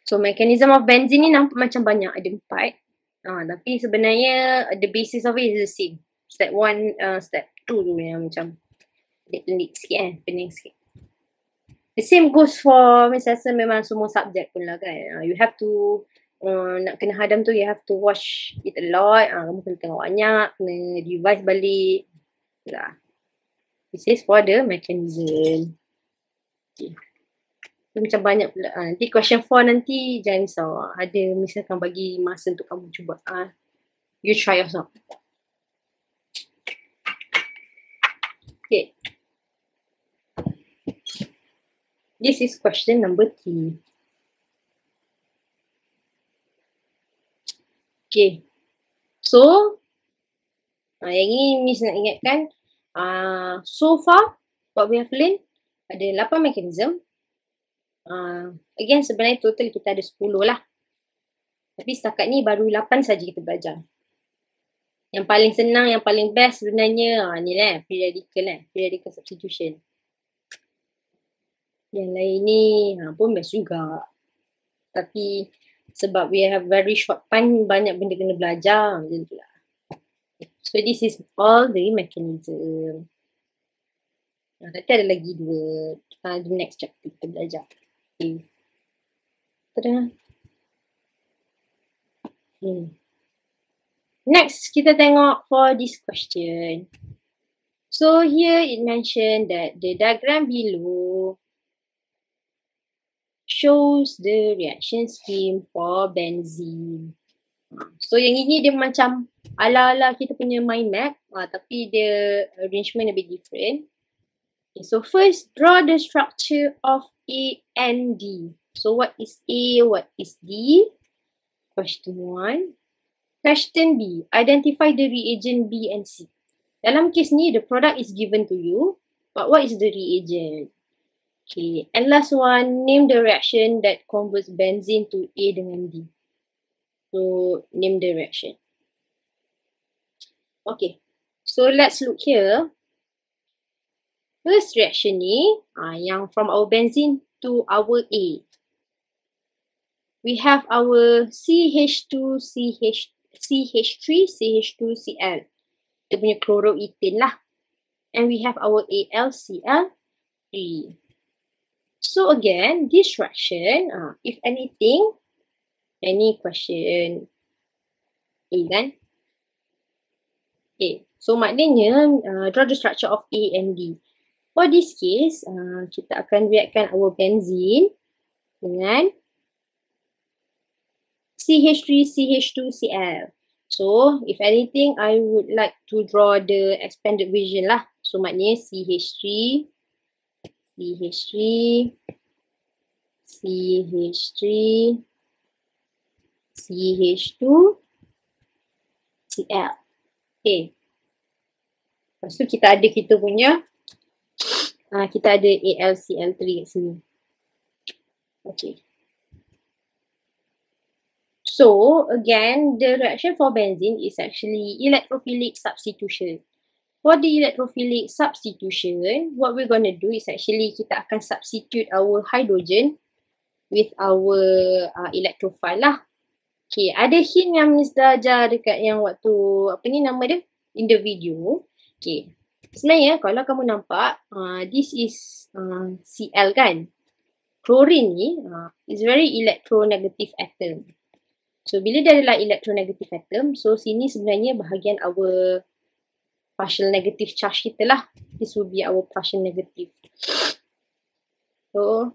So, mechanism of benzene ni nampak macam banyak. Ada 4. Tapi sebenarnya, the basis of it is the same. Step 1, step 2 tu yang macam pelik sikit pening sikit. The same goes for misalnya memang semua subjek pun lah kan. You have to, nak kena hadam tu, you have to watch it a lot. Kamu kena tengok banyak, kena revise balik. Lah. This is for the mechanism. Okay. Macam banyak pula. Nanti question 4 nanti jangan risau. Ada misalkan bagi masa untuk kamu cuba. You try yourself. Okay. This is question number 3. Okay. So, yang ini Miss nak ingatkan. So far, what we have learned, ada 8 mechanism. Again, sebenarnya total kita ada 10 lah. Tapi setakat ni baru 8 saja kita belajar. Yang paling senang, yang paling best sebenarnya, ni lah, periodical substitution. Yang lain ni pun best juga. Tapi Sebab we have very short time, banyak benda kena belajar. Macam tu lah. So this is all the mechanism. Nanti ada lagi dua. The next chapter kita belajar. Okay. Tada. Next, kita tengok for this question. So here it mentioned that the diagram below shows the reaction scheme for benzene. So yang ini dia macam ala-ala kita punya mind map, tapi dia arrangement a bit different. Okay, so first, draw the structure of A and D. So what is A, what is D? Question 1. Question B, identify the reagent B and C. Dalam kes ni, the product is given to you, but what is the reagent? Okay, and last one, name the reaction that converts benzene to A dengan D. So, name the reaction. Okay, so let's look here. First reaction ni, yang from our benzene to our A. We have our CH2, CH3, CH2Cl. Dia punya chloroethane lah. And we have our AlCl3. So again, this reaction, if anything, any question, kan? Okay, so maknanya draw the structure of A and D. For this case, kita akan reaction our benzene dengan CH3, CH2Cl. So, if anything, I would like to draw the expanded version lah. So, maknanya CH3, CH3, CH3, CH2, Cl. Okay. Lepas tu kita ada kita punya, kita ada AlCl3 kat sini. Okay. So, again, the reaction for benzene is actually electrophilic substitution. For the electrophilic substitution, what we're going to do is actually kita akan substitute our hydrogen with our electrophile lah. Okay, ada hint yang Miss dah ajar dekat yang waktu, apa ni nama dia? In the video. Okay, sebenarnya kalau kamu nampak, this is Cl kan? Chlorine ni is very electronegative atom. So, bila dia adalah electronegative atom, so sini sebenarnya bahagian our partial negative charge kita lah. This will be our partial negative. So,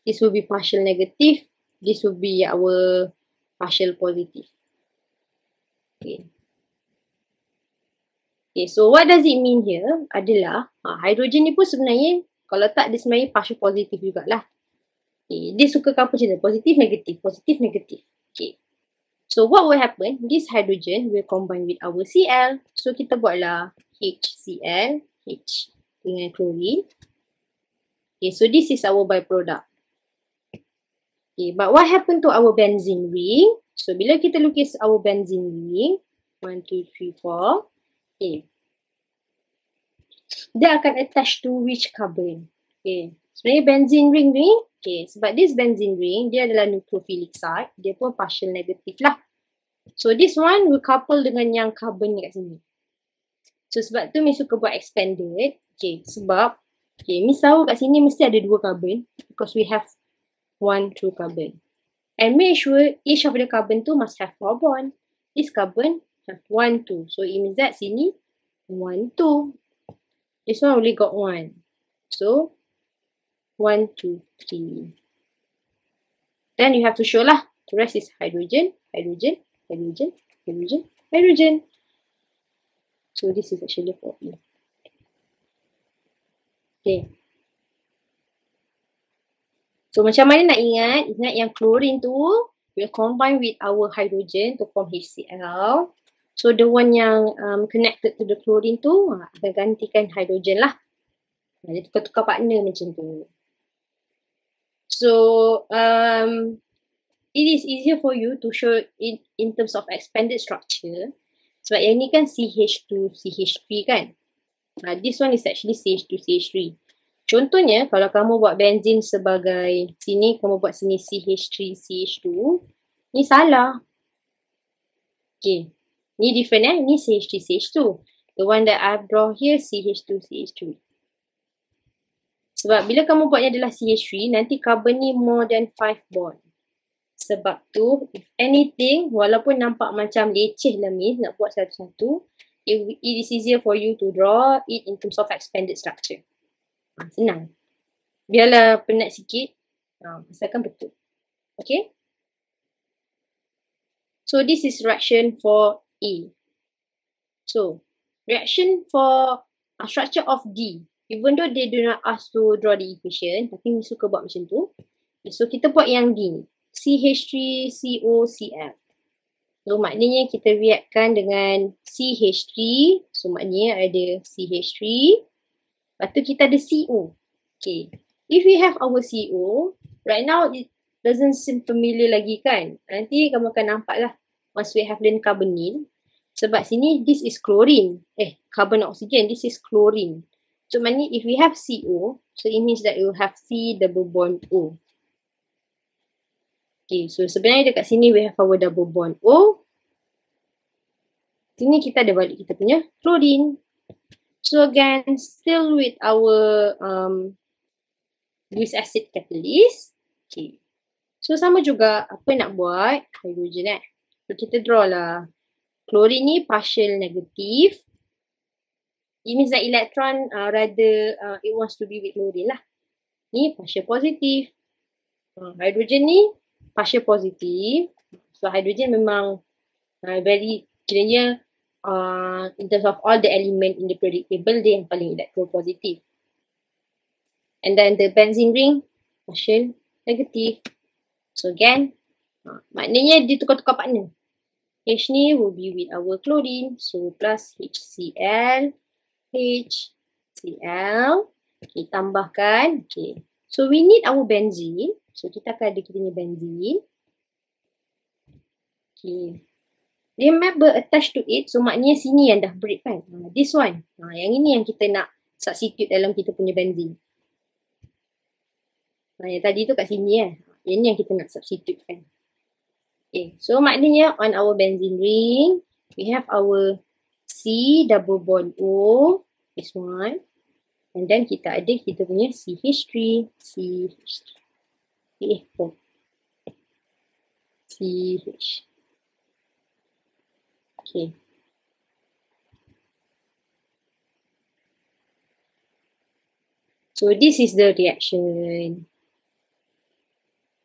this will be partial negative. This will be our partial positive. Okay. Okay, so what does it mean here? Adalah, hydrogen ni pun sebenarnya, kalau tak dia sebenarnya partial positive jugalah. Okay, dia suka apa cerita? Positif, negatif, positif, negatif. Okay. So what will happen? This hydrogen will combine with our Cl. So kita buatlah HCl, H dengan chlorine. Okay, so this is our byproduct. Okay, but what happened to our benzene ring? So bila kita lukis our benzene ring, 1, 2, 3, 4. Okay. Dia akan attach to which carbon? Okay. Sebenarnya benzene ring ni, okay, sebab this benzene ring, dia adalah nucleophilic side, dia pun partial negative lah. So this one will couple dengan yang carbon ni kat sini. So sebab tu Miss suka buat expanded, okay, sebab, okay, Miss tahu kat sini mesti ada 2 carbon, because we have 1 true carbon. And make sure each of the carbon tu must have 4 bond. This carbon have 1, 2. So it means that sini, 1, 2. This one only got 1. So, 1, 2, 3. Then you have to show lah. The rest is hydrogen, hydrogen, hydrogen, hydrogen, hydrogen. So this is actually for E. Okay. So macam mana nak ingat? Ingat yang chlorine tu will combine with our hydrogen to form HCl. So the one yang connected to the chlorine tu akan gantikan hydrogen lah. Dia tukar-tukar partner macam tu. So, it is easier for you to show it in terms of expanded structure. Sebab yang ni kan CH2, CH3 kan. This one is actually CH2, CH3. Contohnya, kalau kamu buat benzin sebagai, sini kamu buat sini CH3CH2, ni salah. Okay, ni different ni CH3CH2. The one that I've draw here, CH2CH3. Sebab bila kamu buatnya adalah CH3, nanti carbon ni more than 5 bond. Sebab tu, if anything, walaupun nampak macam leceh lah Miss nak buat satu-satu, it is easier for you to draw it in terms of expanded structure. Senang. Biarlah penat sikit, asalkan betul. Okay? So, this is reaction for A. So, reaction for structure of D. Even though they do not ask to draw the equation, tapi Miss suka buat macam tu. So, kita buat yang D ni. CH3COCl. So, maknanya kita reactkan dengan CH3. So, maknanya ada CH3. Lepas tu kita ada CO. Okay. If we have our CO, right now it doesn't seem familiar lagi kan. Nanti kamu akan nampak lah once we have learned carbonyl. Sebab sini this is chlorine. Carbon oxygen, this is chlorine. So maknanya if we have CO, so it means that you have C double bond O. Okay, so sebenarnya dekat sini we have our double bond O. Sini kita ada balik kita punya chlorine. So again, still with our Lewis acid catalyst. Okay. So sama juga apa nak buat hydrogen So kita draw lah. Chlorine ni partial negative. It means that electron rather it wants to be with chlorine lah. Ni partial positive. Hydrogen ni partial positive. So hydrogen memang very kiranya in terms of all the element in the periodic table dia yang paling electropositive. And then the benzene ring, partial negative. So again, maknanya dia tukar-tukar partner. H ni will be with our chlorine. So plus HCl, HCl. Okay, tambahkan. Okay. So we need our benzene. So kita akan ada kita punya benzene. Okay. Remember attached to it. So maknanya sini yang dah break kan. This one. Yang ini yang kita nak substitute dalam kita punya benzene. Yang tadi tu kat sini Yang ni yang kita nak substitute kan. Okay, so maknanya on our benzene ring, we have our C double bond O, this one. And then kita ada kita punya CH3, CH3. CH. Okay. So this is the reaction.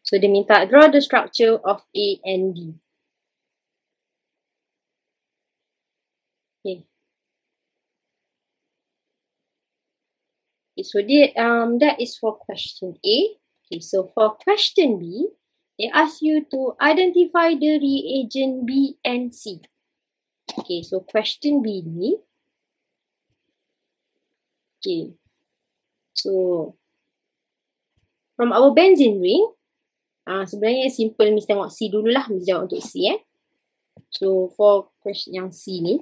So dia minta draw the structure of A and D. Okay. Okay, so that is for question A. Okay, so for question B, they ask you to identify the reagent B and C. Okay, so question B ni. Okay. So from our benzene ring, sebenarnya simple, Miss tengok C dululah, Miss jawab untuk C So for question yang C ni,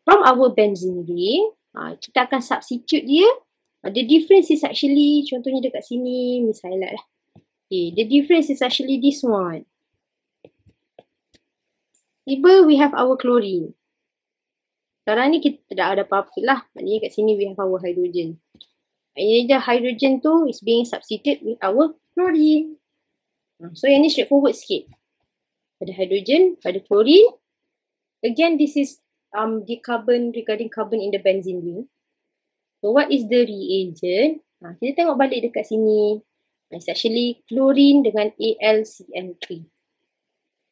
from our benzene ring, kita akan substitute dia. The difference is actually, contohnya dekat sini, Miss highlight lah. Okay, the difference is actually this one. Tiba we have our chlorine. Sekarang ni kita tak ada apa-apa lah. Maknanya kat sini we have our hydrogen. Maknanya the hydrogen tu is being substituted with our chlorine. So yang ni straightforward sikit. Pada hydrogen, pada chlorine. Again, this is the carbon regarding carbon in the benzene ring. So what is the reagent? Kita tengok balik dekat sini. It's actually chlorine dengan AlCN3.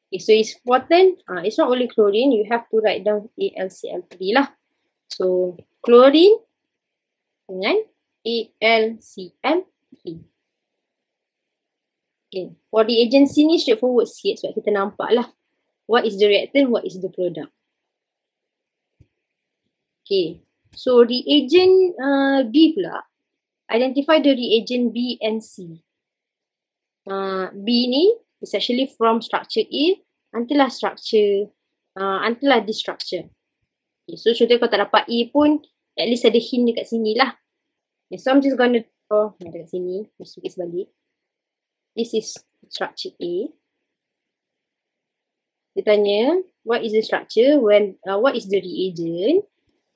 Okay, so it's important. It's not only chlorine. You have to write down AlCl3 lah. So chlorine dengan AlCl3. Okay, for reagent C ni straightforward sikit sebab kita nampak lah what is the reactant, what is the product. Okay, so reagent B pula, identify the reagent B and C. B ni is actually from structure A until this structure. Okay, so contoh kalau tak dapat A pun, at least ada hint dekat sini lah. Okay, so I'm just gonna draw dekat sini, lukis balik. This is structure A. Dia tanya, what is the structure when, what is the reagent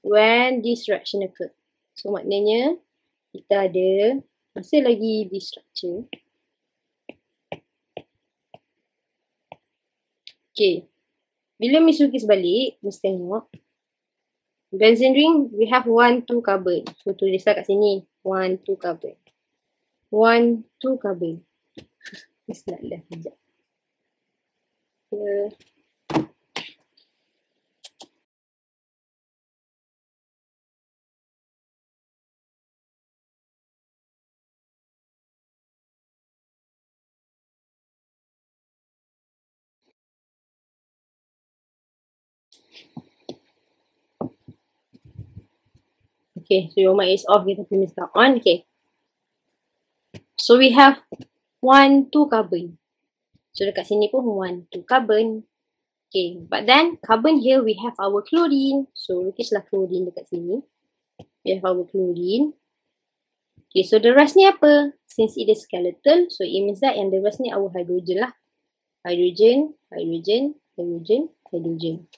when this reaction occur? So maknanya kita ada masih lagi this structure. Okay. Bila Miss lukis balik, Miss tengok. Benzene ring, we have 1, 2 carbon. So tulislah kat sini. 1, 2 carbon. 1, 2 carbon. Miss nak left sekejap. Okay, so your mic is off. Kita pun start on. Okay. So we have 1, 2 carbon. So dekat sini pun 1, 2 carbon. Okay, but then carbon here we have our chlorine. So lukislah chlorine dekat sini. We have our chlorine. Okay, so the rest ni apa? Since it is skeletal, so it means that yang the rest ni our hydrogen lah. Hydrogen, hydrogen, hydrogen, hydrogen.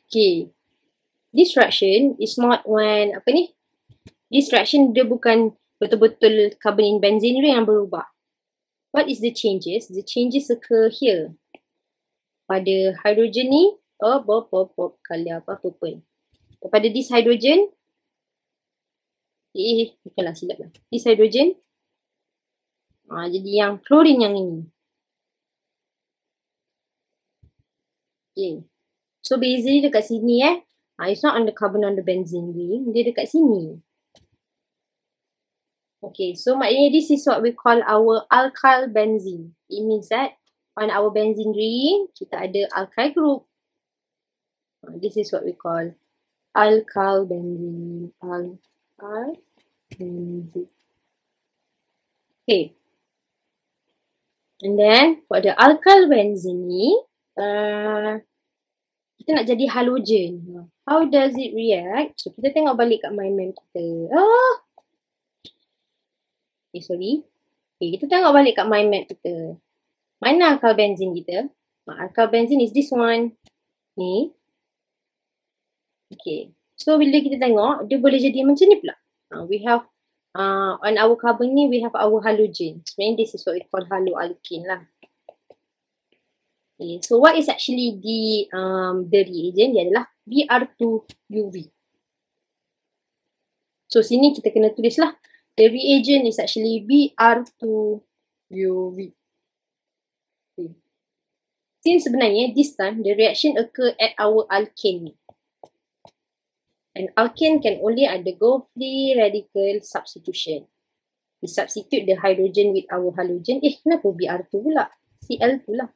Okay. This reaction is not when, apa ni? This reaction dia bukan betul-betul carbon in benzene ring yang berubah. What is the changes? The changes occur here. Pada hydrogen ni, kali apa pun. Pada this hydrogen, bukanlah silap lah. This hydrogen, jadi yang chlorine yang ini. Okay. So basically dekat sini it's not on the carbon on the benzene ring, dia dekat sini. Okay, so maknanya this is what we call our alkyl benzene. It means that on our benzene ring, kita ada alkyl group. This is what we call alkyl benzene. Alkyl benzene. Okay. And then for the alkyl benzene ni, kita nak jadi halogen. How does it react? So kita tengok balik kat mind map kita. Okay, sorry. Okay, kita tengok balik kat mind map kita. Mana alkyl benzene kita? Alkyl benzene is this one. Ni. Okay. So bila kita tengok, dia boleh jadi macam ni pula. We have on our carbon ni, we have our halogen. Sebenarnya this is what we call haloalkane lah. Okay, so what is actually the reagent? Dia adalah Br2UV. So sini kita kena tulis lah. The reagent is actually Br2UV. Okay. Since sebenarnya this time the reaction occur at our alkane. And alkane can only undergo free radical substitution. We substitute the hydrogen with our halogen. Kenapa Br2 pula? Cl2 lah.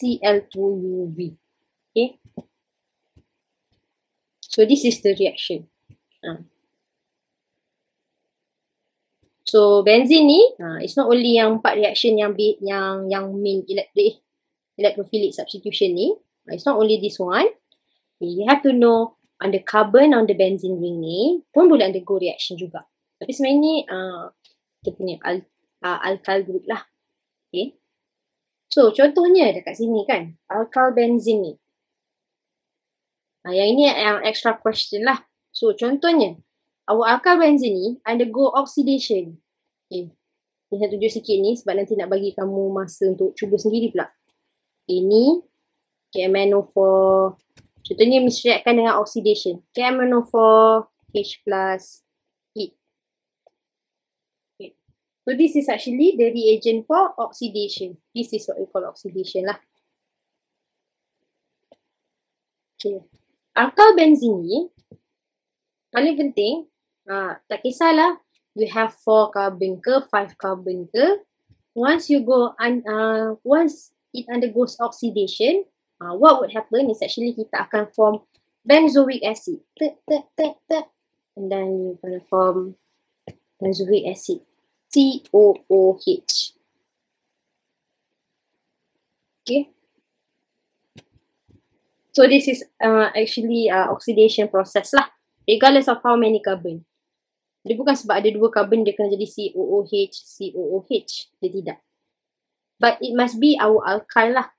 Cl2UV. Okay. So this is the reaction. So benzene ni, it's not only yang 4 reaction yang main electrophilic substitution ni. It's not only this one. You have to know on the carbon on the benzene ring ni pun boleh undergo reaction juga. Tapi sebenarnya ni kita punya alkyl group lah. Okay. So contohnya dekat sini kan, alkyl benzene ni. Yang ini yang extra question lah. So contohnya, our alkyl benzene ni undergo oxidation. Okay. Ni saya tunjuk sikit ni sebab nanti nak bagi kamu masa untuk cuba sendiri pula. Ini KMNO4. Contohnya Miss reaction dengan oxidation. KMNO4 H plus heat. Okay. So this is actually the reagent for oxidation. This is what we call oxidation lah. Okay. Alkyl benzene ni paling penting, tak kisahlah you have 4 carbon ke 5 carbon ke, once it undergoes oxidation, what would happen is actually kita akan form benzoic acid. And then you're gonna form benzoic acid. COOH. Okay. So this is actually oxidation process lah. Regardless of how many carbon. Dia bukan sebab ada 2 carbon dia kena jadi COOH, COOH. Dia tidak. But it must be our alkyl lah.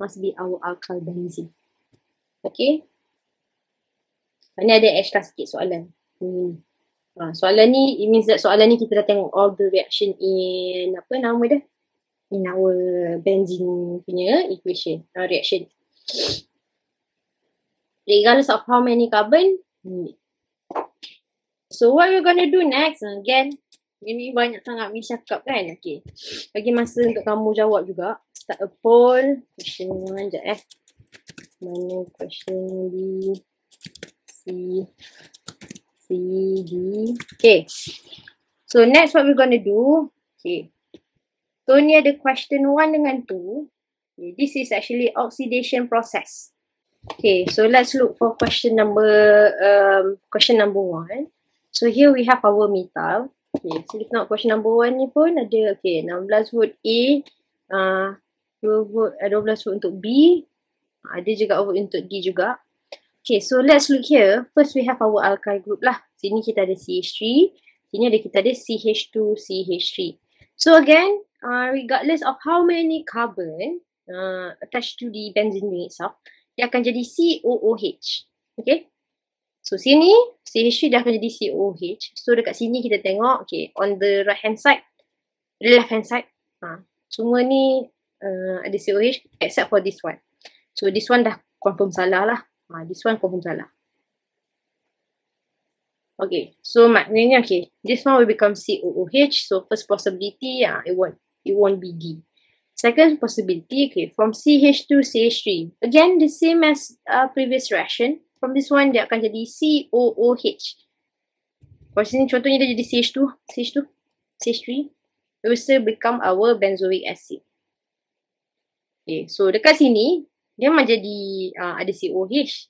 Must be our alkyl benzene. Okay. Ni ada extra sikit soalan. Soalan ni, it means that soalan ni kita dah tengok all the reaction in, apa nama dia? In our benzene punya equation, reaction. Regardless of how many carbon. So what we're gonna do next, again, ini banyak sangat cakap kan. Okay. Bagi masa untuk kamu jawab juga. Start a poll. Question 1 sekejap Mana question B, C, D. Okay. So next what we're gonna do. Okay. So ni ada question 1 dengan 2. Okay. This is actually oxidation process. Okay. So let's look for question number 1. So here we have our metal. Okay, so kita nak question number 1 ni pun ada, okay, 16 volt A, 12 volt untuk B, ada juga vote untuk D juga. Okay, so let's look here. First we have our alkyl group lah. Sini kita ada CH3, sini kita ada CH2, CH3. So again, regardless of how many carbon attached to the benzene ring itself, dia akan jadi COOH. Okay. So sini CH3 dah akan jadi COOH. So dekat sini kita tengok, okay, on the right hand side, the left hand side, semua ni ada COOH except for this one. So this one dah confirm salah lah. This one confirm salah. Okay, so maknanya, okay, this one will become COOH. So first possibility, it won't be D. Second possibility, okay, from CH2 CH3. Again, the same as previous reaction. From this one, dia akan jadi COOH. Kalau sini contohnya dia jadi CH3. It will still become our benzoic acid. Okay, so dekat sini, dia memang jadi ada COOH.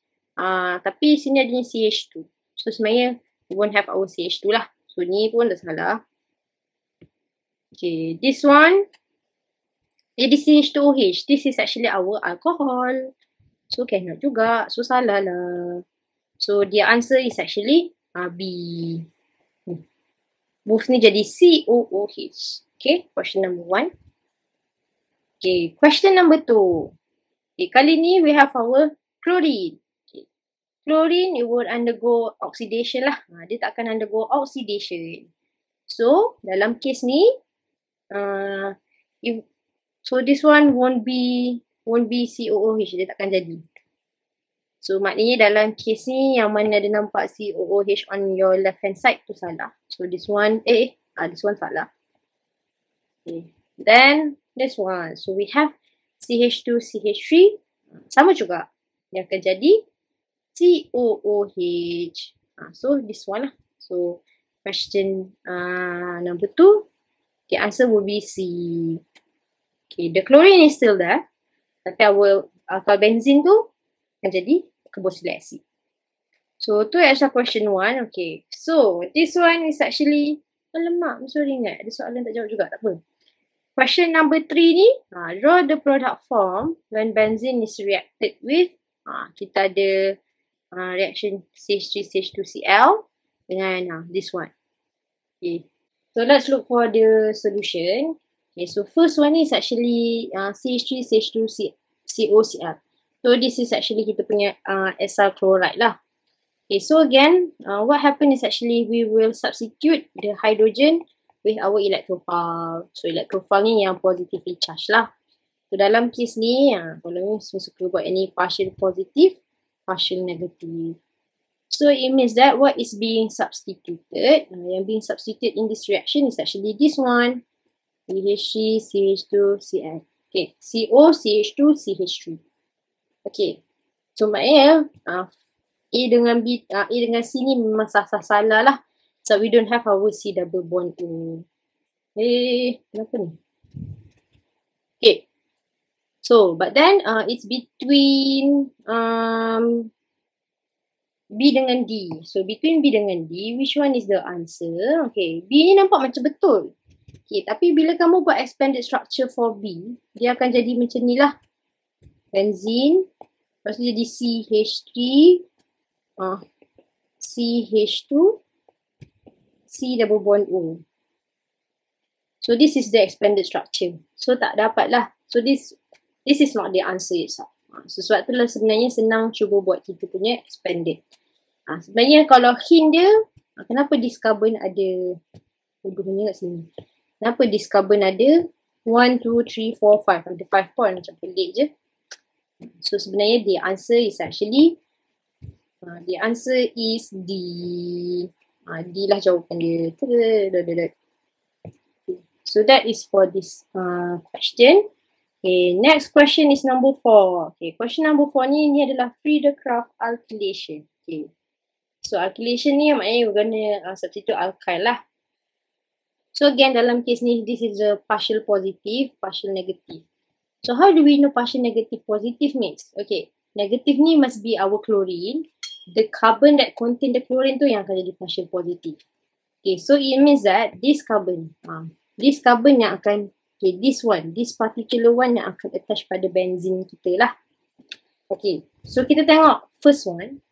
Tapi sini adanya CH2. So sebenarnya, we won't have our CH2 lah. So ni pun dah salah. Okay, this one, jadi CH2OH. This is actually our alcohol. So cannot juga. So salah lah. So the answer is actually B. Both ni jadi COOH. Okay, question number 1. Okay, question number 2. Okay, kali ni we have our chlorine. Okay. Chlorine, it would undergo oxidation lah. Dia tak akan undergo oxidation. So, dalam case ni, so this one won't be COOH, dia takkan jadi. So maknanya dalam case ni yang mana ada nampak COOH on your left hand side tu salah. So this one, this one salah. Okay. Then this one, so we have CH2, CH3, sama juga. Dia akan jadi COOH. So this one lah. So question number 2, the answer will be C. Okay, the chlorine is still there. Tapi our alkyl benzene tu akan jadi carboxylic acid. So, tu extra question 1. Okay. So, this one is actually, alamak, sorry ingat. Ada soalan tak jawab juga, tak apa. Question number 3 ni, draw the product form when benzene is reacted with, kita ada reaction CH3CH2Cl dengan this one. Okay. So, let's look for the solution. Okay, so first one is actually CH3CH2COCl. So this is actually kita punya acyl chloride lah. Okay, so again, what happen is actually we will substitute the hydrogen with our electrophile. So electrophile ni yang positively charged lah. So dalam case ni, kalau ni suka buat any partial positive, partial negative. So it means that what is being substituted, yang being substituted in this reaction is actually this one. CH3, CH2, Cl. Okay, CO, CH2, CH3. Okay. So maknanya A dengan B, A dengan C ni memang salah lah. So we don't have our C double bond O. Kenapa ni? Okay. So, but then it's between B dengan D. So between B dengan D, which one is the answer? Okay, B ni nampak macam betul. Okay, tapi bila kamu buat expanded structure for B, dia akan jadi macam ni lah. Benzene, Lepas tu jadi CH3, CH2, C double bond O. So this is the expanded structure. So tak dapat lah. So this is not the answer itself. So sebab tu lah sebenarnya senang cuba buat kita punya expanded. Sebenarnya kalau hint dia, kenapa this carbon ada, kat sini. Kenapa this carbon ada 1, 2, 3, 4, 5. Ada 5 point macam pelik je. So sebenarnya the answer is actually, the answer is D. D lah jawapan dia. So that is for this question. Okay, next question is number 4. Okay, question number 4 ni adalah Friedel-Crafts alkylation. Okay. So alkylation ni maknanya we're gonna substitute alkyl lah. So again dalam case ni, this is a partial positive, partial negative. So how do we know partial negative positive mix? Okay, negative ni must be our chlorine. The carbon that contain the chlorine tu yang akan jadi partial positive. Okay, so it means that this carbon yang akan, okay, this particular one yang akan attach pada benzene kita lah. Okay, so kita tengok first one.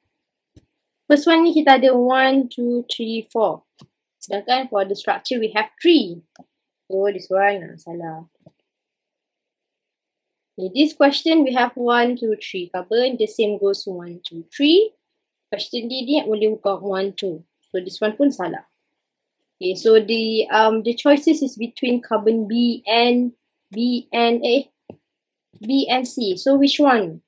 First one ni kita ada 1, 2, 3, 4. Sedangkan for the structure we have 3. So this one salah. Okay, this question we have 1, 2, 3 carbon. The same goes 1, 2, 3. Question ni boleh buka 1, 2. So this one pun salah. Okay, so the choices is between carbon B and C. So which one?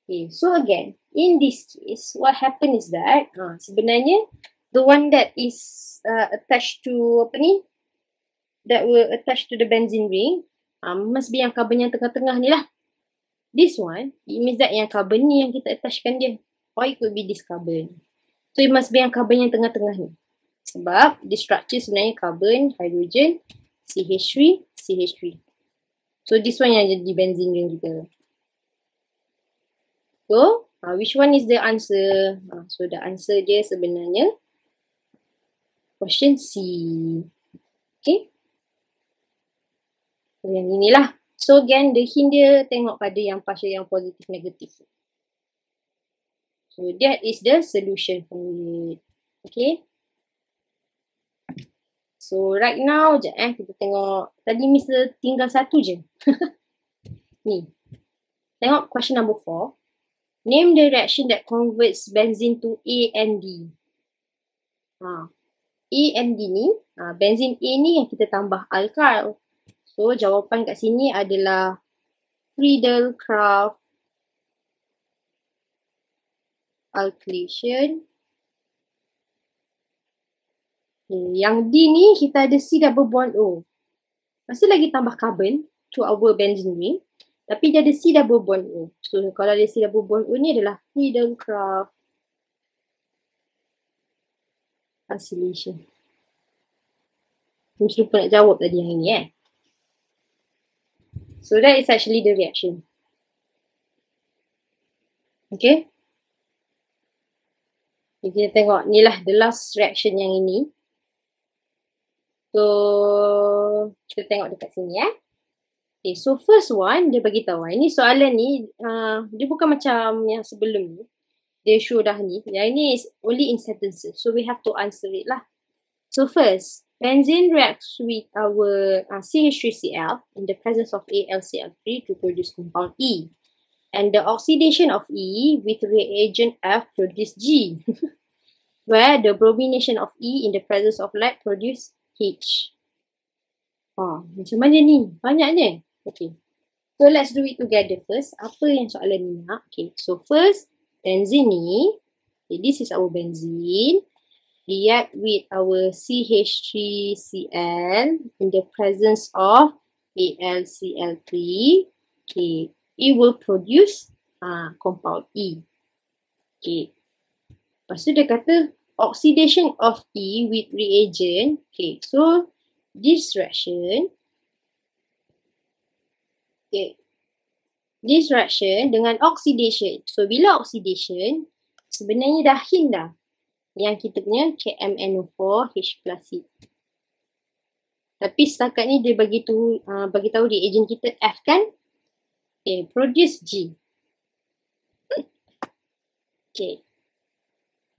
Okay, so again, in this case, what happened is that sebenarnya the one that is attached to that will attach to the benzene ring must be yang carbon yang tengah-tengah ni lah. This one, it means that yang carbon ni yang kita attachkan dia. Or it could be this carbon. So it must be yang carbon yang tengah-tengah ni. Sebab the structure sebenarnya carbon, hydrogen, CH3, CH3. So this one yang jadi benzene ring kita. So which one is the answer? So the answer dia sebenarnya question C. Okay. So yang inilah. So again the hint dia tengok pada yang partial yang positif negatif. So that is the solution for it. Okay. So right now kita tengok. Tadi Mr. tinggal satu je. Ni. Tengok question number 4. Name the reaction that converts benzene to A and D. A and D ni, benzene A ni yang kita tambah alkyl. So jawapan kat sini adalah Friedel-Crafts alkylation. Yang D ni kita ada C double bond O. Masih lagi tambah carbon to our benzene ring. Tapi dia ada C double bond O. So kalau ada C double bond O ni adalah Friedel-Crafts alkylation. Mesti lupa nak jawab tadi yang ini So that is actually the reaction. Okay. Kita tengok ni lah the last reaction yang ini. So kita tengok dekat sini Okay, so first one dia bagi tahu. Ini soalan ni dia bukan macam yang sebelum ni. Dia show dah ni. Yang ini is only in sentences. So we have to answer it lah. So first, benzene reacts with our CH3Cl in the presence of AlCl3 to produce compound E. And the oxidation of E with reagent F produce G. Where the bromination of E in the presence of lead produce H. Macam mana ni? Banyaknya. Okay. So let's do it together first. Apa yang soalan ni nak? Okay. So first, benzene ni. Okay, this is our benzene. React with our CH3Cl in the presence of AlCl3. Okay. It will produce compound E. Okay. Lepas tu dia kata oxidation of E with reagent. Okay. So this reaction. Okay. This reaction dengan oxidation. So bila oxidation, sebenarnya dah hint dah. Yang kita punya KMNO4H+. Tapi setakat ni dia bagi tahu reagent kita F kan. Okay, produce G. Okay.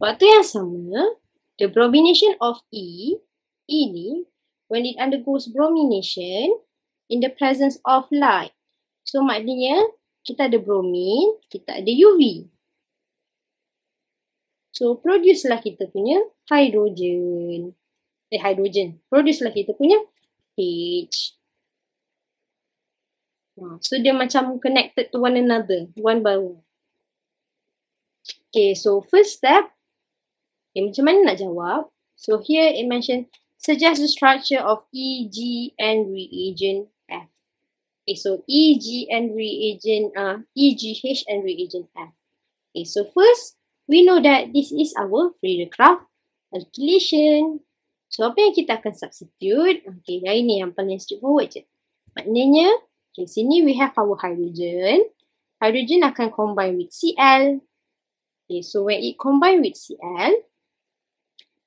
Waktu yang sama, the bromination of E ni, when it undergoes bromination in the presence of light. So maknanya, kita ada bromin, kita ada UV. So produce lah kita punya hydrogen. Produce lah kita punya H. So dia macam connected to one another, one by one. Okay, so first step, macam mana nak jawab? So here it mentioned, suggest the structure of E, G and reagent F. Okay, so E, G and reagent, E, G, H and reagent F. Okay, so first, we know that this is our Friedel-Crafts alkylation. So apa yang kita akan substitute? Okay, yang ini yang paling straightforward je. Maknanya, okay, sini we have our hydrogen. Hydrogen akan combine with Cl. Okay, so when it combine with Cl,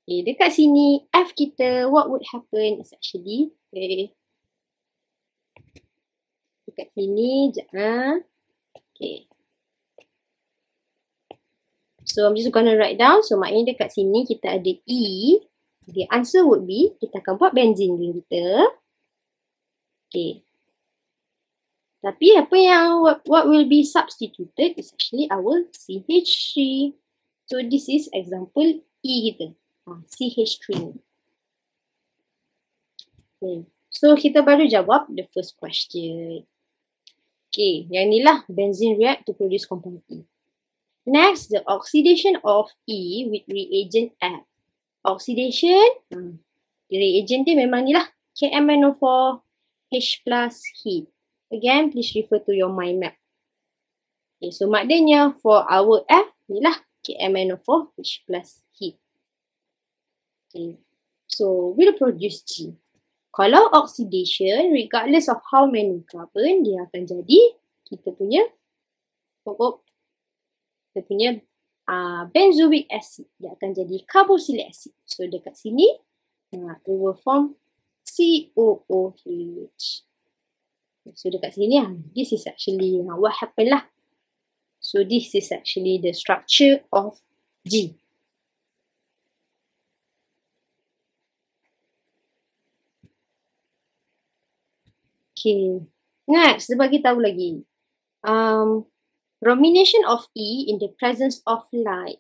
okay, dekat sini F kita, what would happen is actually, okay, dekat sini, okay. So I'm just gonna write down, so maknanya dekat sini kita ada E, the answer would be, kita akan buat benzene ring kita. Okay. Tapi apa yang, what will be substituted is actually our CH3. So this is example E kita. CH3. Okay. So kita baru jawab the first question. Okay, yang inilah benzene react to produce compound E. Next, the oxidation of E with reagent F. Oxidation, reagent dia memang ni lah, KMnO4 H plus heat. Again, please refer to your mind map. Okay, so maknanya for our F, ni lah KMnO4 H plus heat. Okay, so we'll produce G. Kalau oxidation, regardless of how many carbon, dia akan jadi kita punya benzoic acid. Dia akan jadi carboxylic acid. So dekat sini, it will form COOH. So dekat sini, this is actually what happened lah. So this is actually the structure of G. Okay, next, dia bagi tahu lagi. Bromination of E in the presence of light.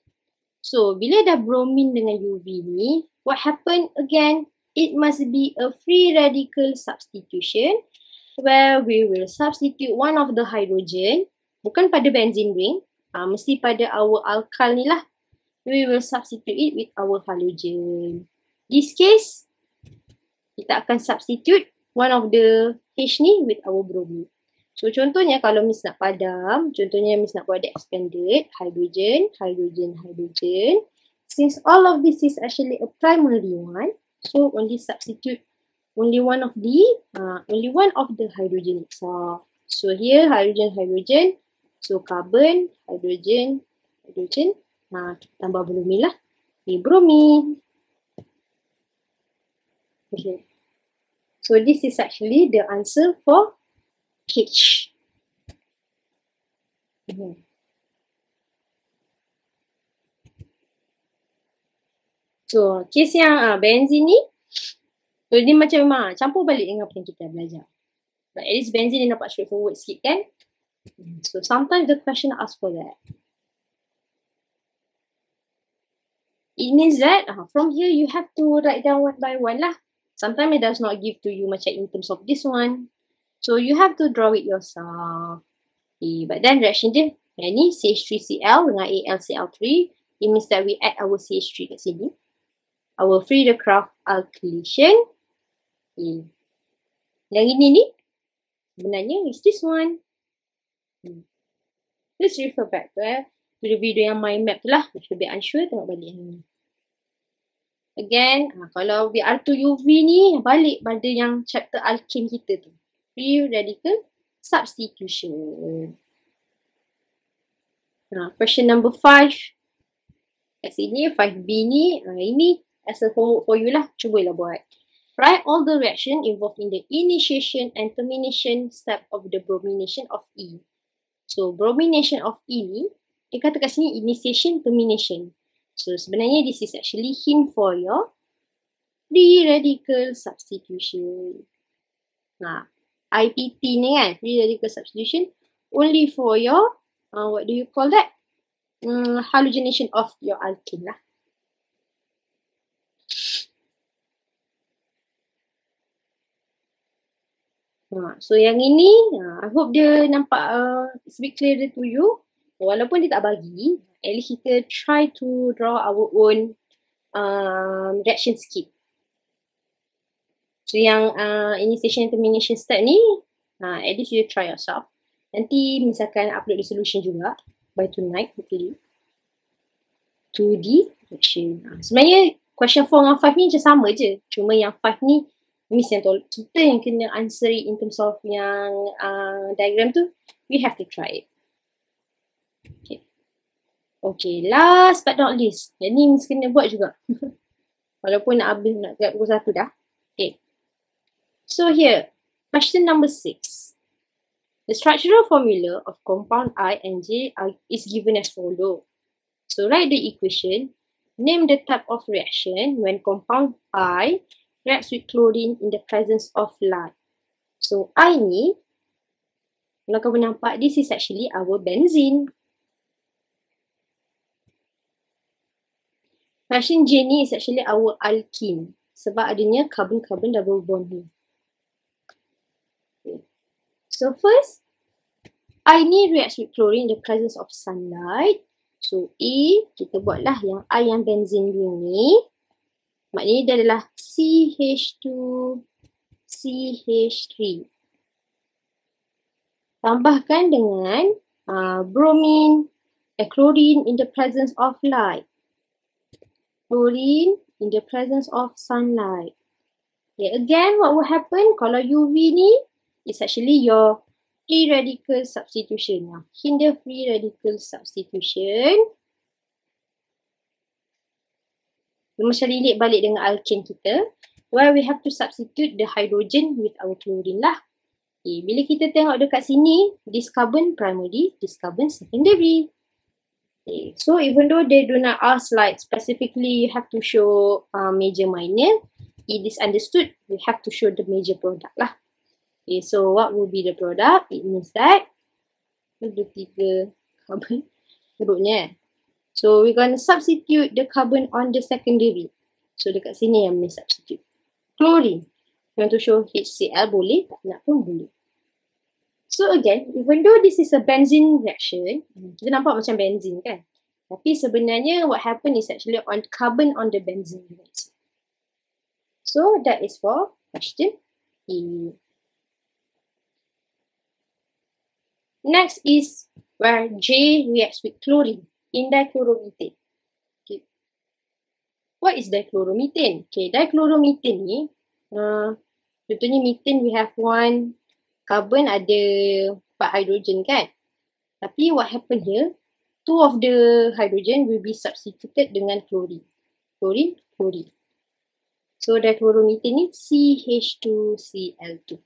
So, bila dah bromin dengan UV ni, what happen again? It must be a free radical substitution where we will substitute one of the hydrogen, bukan pada benzene ring, mesti pada our alkyl ni lah. We will substitute it with our halogen. This case, kita akan substitute one of the H ni with our bromine. So contohnya kalau Miss nak padam, contohnya Miss nak buat the expanded, hydrogen, hydrogen, hydrogen. Since all of this is actually a primary one, so only substitute only one of the hydrogen itself. So here hydrogen, hydrogen. So carbon, hydrogen, hydrogen. Tambah bromine lah. Okay, bromine. Okay. So this is actually the answer for H. So case yang benzene ni, so dia macam memang campur balik dengan apa yang kita belajar. But at least benzene ni nampak straightforward sikit kan. So sometimes the question asks for that. It means that from here you have to write down one by one lah. Sometimes it does not give to you macam in terms of this one. So you have to draw it yourself. Okay, but then reaction dia, yang ni CH3Cl dengan AlCl3. It means that we add our CH3 kat sini. Our Friedel-Crafts alkylation. Okay. Yang ini ni, sebenarnya is this one. Let's refer back to the video yang mind map tu lah. If you're a bit unsure, tengok balik yang ni. Again, kalau Br2UV ni, balik pada yang chapter alkane kita tu. Free radical substitution. Question number 5. Kat sini, 5B ni, ini as a homework for you lah. Cubalah buat. Write all the reaction involved in the initiation and termination step of the bromination of E. So, bromination of E ni, dia kata kat sini initiation, termination. So sebenarnya this is actually hint for your free radical substitution. IPT ni kan, free radical substitution, only for your, what do you call that? Halogenation of your alkene lah. So yang ini, I hope dia nampak it's a bit clearer to you. Walaupun dia tak bagi, at least kita try to draw our own reaction scheme. So yang initiation and termination step ni, at least you try yourself. Nanti misalkan upload the solution juga by tonight, hopefully. 2D reaction. Sebenarnya question 4 dengan 5 ni macam sama je. Cuma yang 5 ni, miss yang kita yang kena answer it in terms of yang diagram tu, we have to try it. Okay, last but not least. Yang ni miss kena buat juga. Walaupun nak habis nak dekat pukul 1 dah. Okay. So here, question number 6. The structural formula of compound I and J is given as follows. So write the equation. Name the type of reaction when compound I reacts with chlorine in the presence of light. So I ni, kalau kamu nampak, this is actually our benzene. Reaction J ni is actually our alkene. Sebab adanya carbon-carbon double bond ni. Okay. So first, I ni reacts with chlorine in the presence of sunlight. So A, kita buatlah yang I yang benzene ring ni. Maknanya dia adalah CH2, CH3. Tambahkan dengan bromine, chlorine in the presence of light. Chlorine in the presence of sunlight. Okay, again, what will happen kalau UV ni is actually your free radical substitution. Hinder free radical substitution. Dia macam relate balik dengan alkene kita, where we have to substitute the hydrogen with our chlorine lah. Okay, bila kita tengok dekat sini, this carbon primary, this carbon secondary. Okay, so even though they do not ask like specifically you have to show major minor, it is understood we have to show the major product lah. Okay, so what will be the product? It means that ada 3 carbon urutnya. So we're going to substitute the carbon on the secondary. So dekat sini yang boleh substitute. Chlorine. You want to show HCl boleh, tak nak pun boleh. So again, even though this is a benzene reaction, kita nampak macam benzene kan? Tapi sebenarnya what happen is actually on carbon on the benzene reaction. So that is for question E. Next is where J reacts with chlorine in dichloromethane. Okay. What is dichloromethane? Okay, dichloromethane ni, contohnya methane we have 1 carbon, ada 4 hydrogen kan? Tapi what happen here, 2 of the hydrogen will be substituted dengan chlorine. Chlorine, chlorine. So dichloromethane ni CH2Cl2.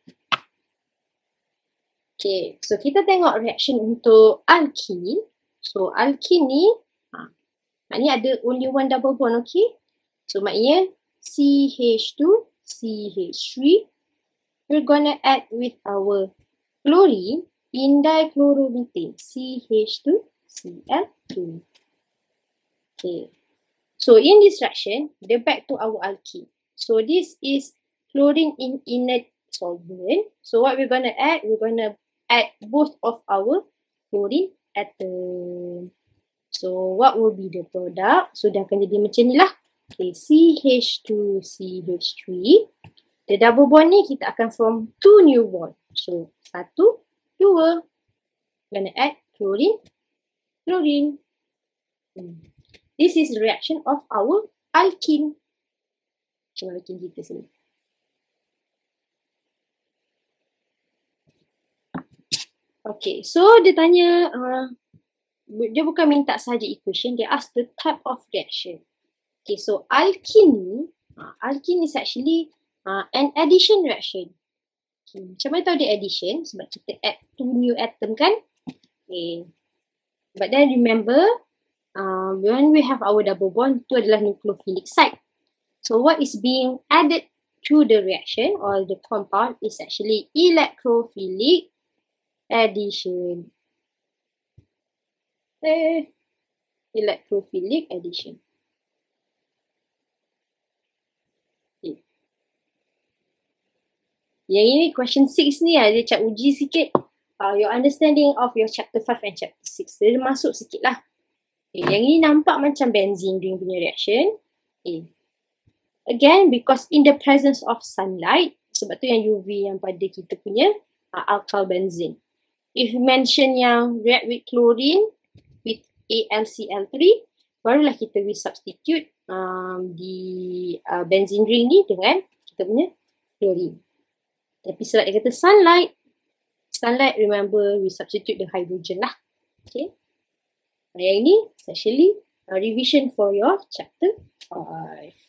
Okay, so kita tengok reaction untuk alkene. So alkene ni, maknanya ada only 1 double bond, okay? So maknanya CH2, CH3, we're gonna add with our chlorine in dichloromethane, CH2Cl2. Okay, so in this reaction, they back to our alkene. So this is chlorine in inert solvent. So what we're gonna add? We're gonna add both of our chlorine atom. So what will be the product? So dia akan jadi macam ni lah. Okay, CH2CH3. The double bond ni kita akan form 2 new bond. So 1, 2. Gonna add chlorine, chlorine. This is the reaction of our alkene. Macam alkene kita sini. Okay, so dia tanya, dia bukan minta sahaja equation, dia ask the type of reaction. Okay, so alkene is actually an addition reaction. Okay, macam mana tahu dia addition? Sebab kita add 2 new atom kan? Okay. But then remember, when we have our double bond, itu adalah nucleophilic site. So what is being added to the reaction or the compound is actually electrophilic addition. Electrophilic addition. Okay. Yang ini question 6 ni dia cak uji sikit your understanding of your chapter 5 and chapter 6. Dia masuk sikit lah. Okay. Yang ini nampak macam benzene ring punya reaction. Okay. Again, because in the presence of sunlight, sebab tu yang UV yang pada kita punya alkyl benzene. If you mention yang react with chlorine with AlCl3, barulah kita will substitute di benzene ring ni dengan kita punya chlorine. Tapi sebab dia kata sunlight remember we substitute the hydrogen lah. Okay. Yang ini is actually a revision for your chapter 5.